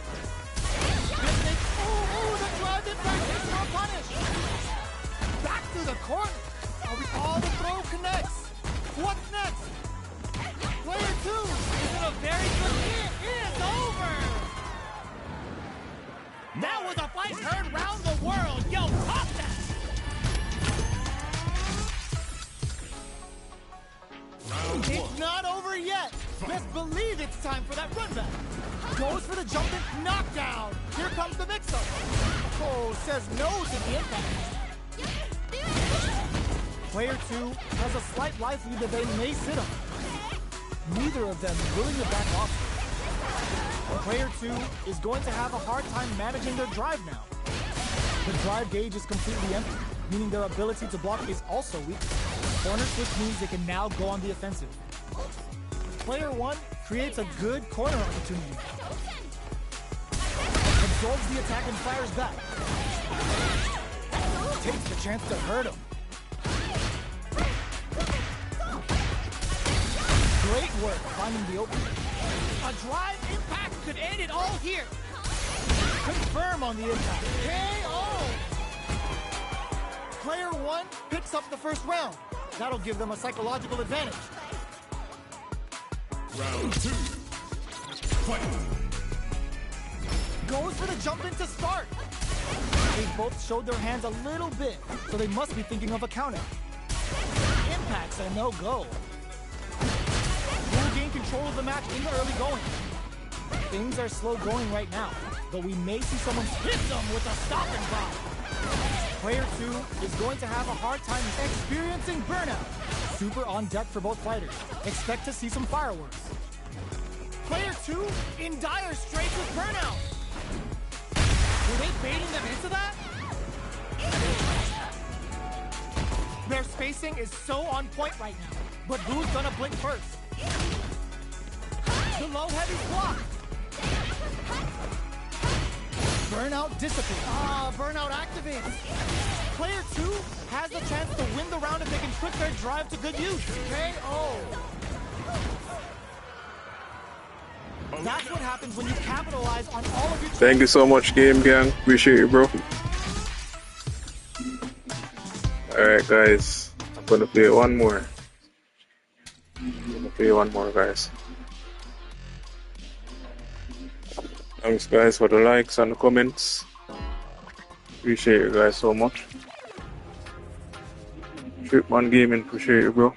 C: Ooh, the drive impact is no punish! Back to the corner! All the throw connects! What's next? Player 2 is in a very good hit! It's over! That was a fight heard round the world! Yo, pop that! It's not over yet. Best believe it's time for that run back. Goes for the jumping knockdown. Here comes the mix-up. Oh, says no to the impact. Player 2 has a slight life lead that they may sit on. Neither of them willing to back off. Player 2 is going to have a hard time managing their drive now. The drive gauge is completely empty, meaning their ability to block is also weak. Corner switch means they can now go on the offensive. Player 1 creates a good corner opportunity. Absorbs the attack and fires back. Takes the chance to hurt him. Great work finding the opening. A drive impact could end it all here. Confirm on the impact. KO! Player 1 picks up the first round. That'll give them a psychological advantage.
A: Round 2. Fight.
C: Goes for the jump in to start. They both showed their hands a little bit, so they must be thinking of a counter. Impact's a no-go. We'll gain control of the match in the early going. Things are slow going right now, but we may see someone hit them with a stop and drop. Player 2 is going to have a hard time experiencing burnout. Super on deck for both fighters. Expect to see some fireworks. Player 2 in dire straits with burnout. Were they baiting them into that? Their spacing is so on point right now, but who's gonna blink first? The low heavy's blocked. Burnout dissipates. Burnout activates. Player 2 has the chance to win the round if they can put their drive to good use. KO. That's what happens when you capitalize on all of your...
B: Thank you so much, Game Gang. Appreciate you, bro. Alright, guys. I'm gonna play one more. Guys. Thanks, guys, for the likes and the comments. Appreciate you guys so much. Tripman Gaming, appreciate you, bro.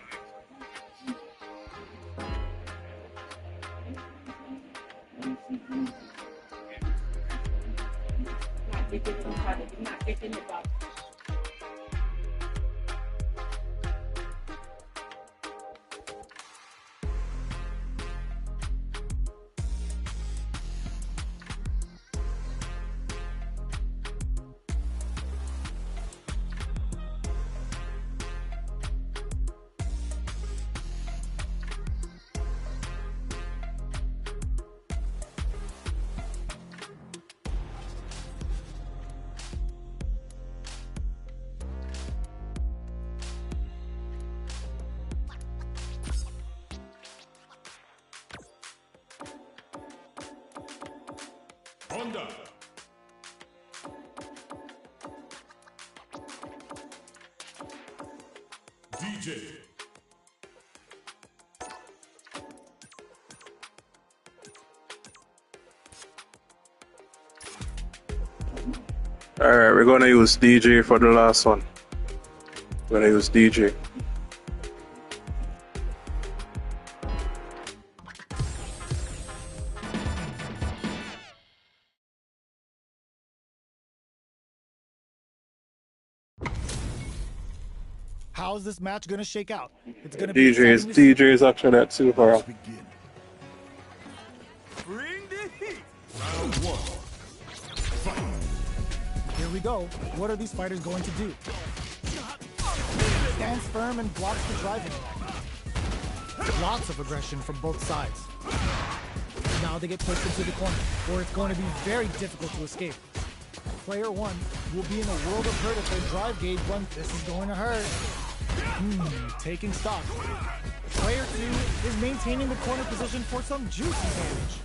A: Honda. DJ.
B: Alright, we're gonna use DJ for the last one. We're gonna use DJ.
C: How's this match gonna shake out? It's gonna be
B: DJ is actually at super.
A: Begin. Bring the heat. Round 1. Fight.
C: Here we go. What are these fighters going to do? Stands firm and blocks the driving. Lots of aggression from both sides. Now they get pushed into the corner, where it's going to be very difficult to escape. Player 1 will be in a world of hurt if their drive gauge runs. This is going to hurt. Taking stock. Player 2 is maintaining the corner position for some juicy damage.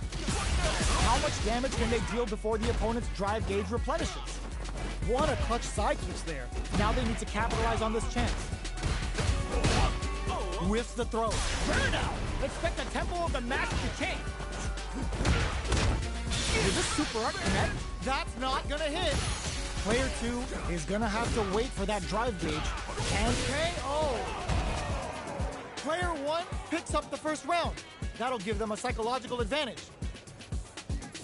C: How much damage can they deal before the opponent's drive gauge replenishes? What a clutch side switch there. Now they need to capitalize on this chance. Whiffs the throw. Burnout! Expect the tempo of the match to change. Did this super art connect? That's not gonna hit. Player 2 is gonna have to wait for that drive gauge and KO. Player 1 picks up the first round. That'll give them a psychological advantage.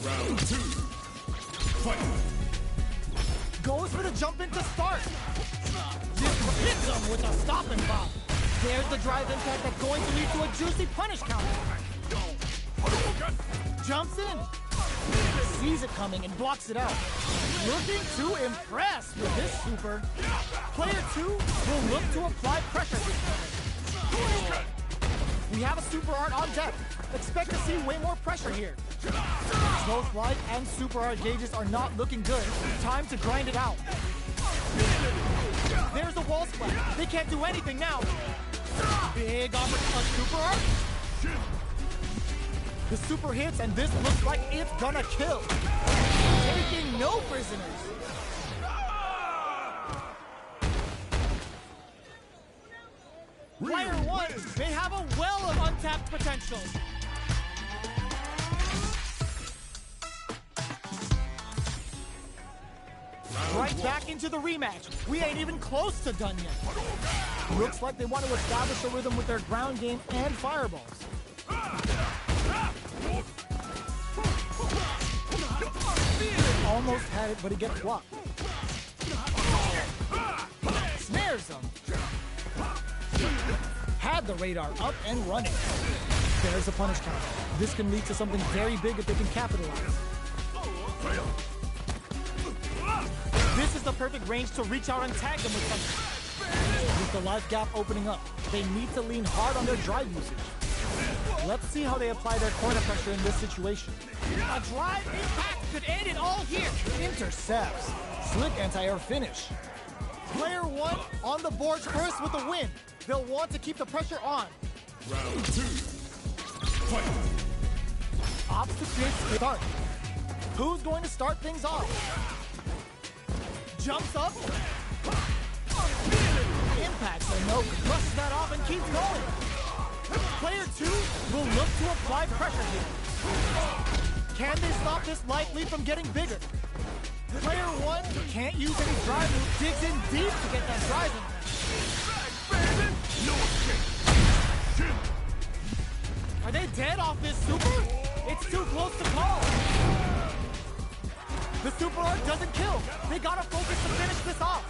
A: Round 2. Fight.
C: Goes for the jump in to start. This hits him with a stopping bomb. There's the drive impact that's going to lead to a juicy punish counter. Jumps in. Sees it coming and blocks it out. Looking to impress with this super. Player 2 will look to apply pressure this time. We have a super art on deck. Expect to see way more pressure here. Both light and super art gauges are not looking good. Time to grind it out. There's a wall splat. They can't do anything now. Big uppercut super art. The super hits, and this looks like it's gonna kill. Taking no prisoners. Player 1 may have a well of untapped potential. Right back into the rematch. We ain't even close to done yet. Looks like they want to establish a rhythm with their ground game and fireballs. Almost had it, but he gets blocked. Snares him. Had the radar up and running. There's a punish counter. This can lead to something very big if they can capitalize. This is the perfect range to reach out and tag them with something. With the life gap opening up, they need to lean hard on their drive usage. Let's see how they apply their corner pressure in this situation.
F: A drive impact could end it all here.
C: Intercepts. Slick anti-air finish. Player 1 on the board first with a win. They'll want to keep the pressure on.
A: Round 2. Fight.
C: Opts to create start. Who's going to start things off? Jumps up. Impacts a note, brushes that off and keeps going. Player 2 will look to apply pressure here. Can they stop this light lead from getting bigger? Player 1 can't use any drive move, digs in deep to get that drive in. Are they dead off this super? It's too close to call. The super art doesn't kill. They gotta focus to finish this off.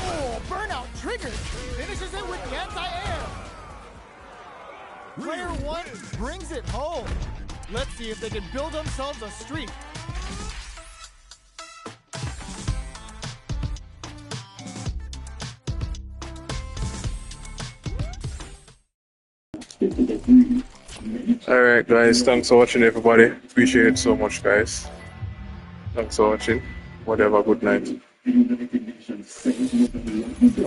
C: Oh, burnout triggers. Finishes it with the anti-air. Player 1 brings it home. Let's see if they can build themselves a streak.
B: Alright guys, thanks for watching everybody. Appreciate it so much guys. Thanks for watching. Whatever, good night. I'm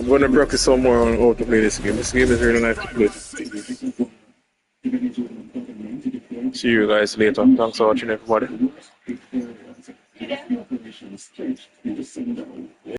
B: gonna practice some more on how to play this game. This game is really nice to play. See you guys later. Thanks for watching everybody.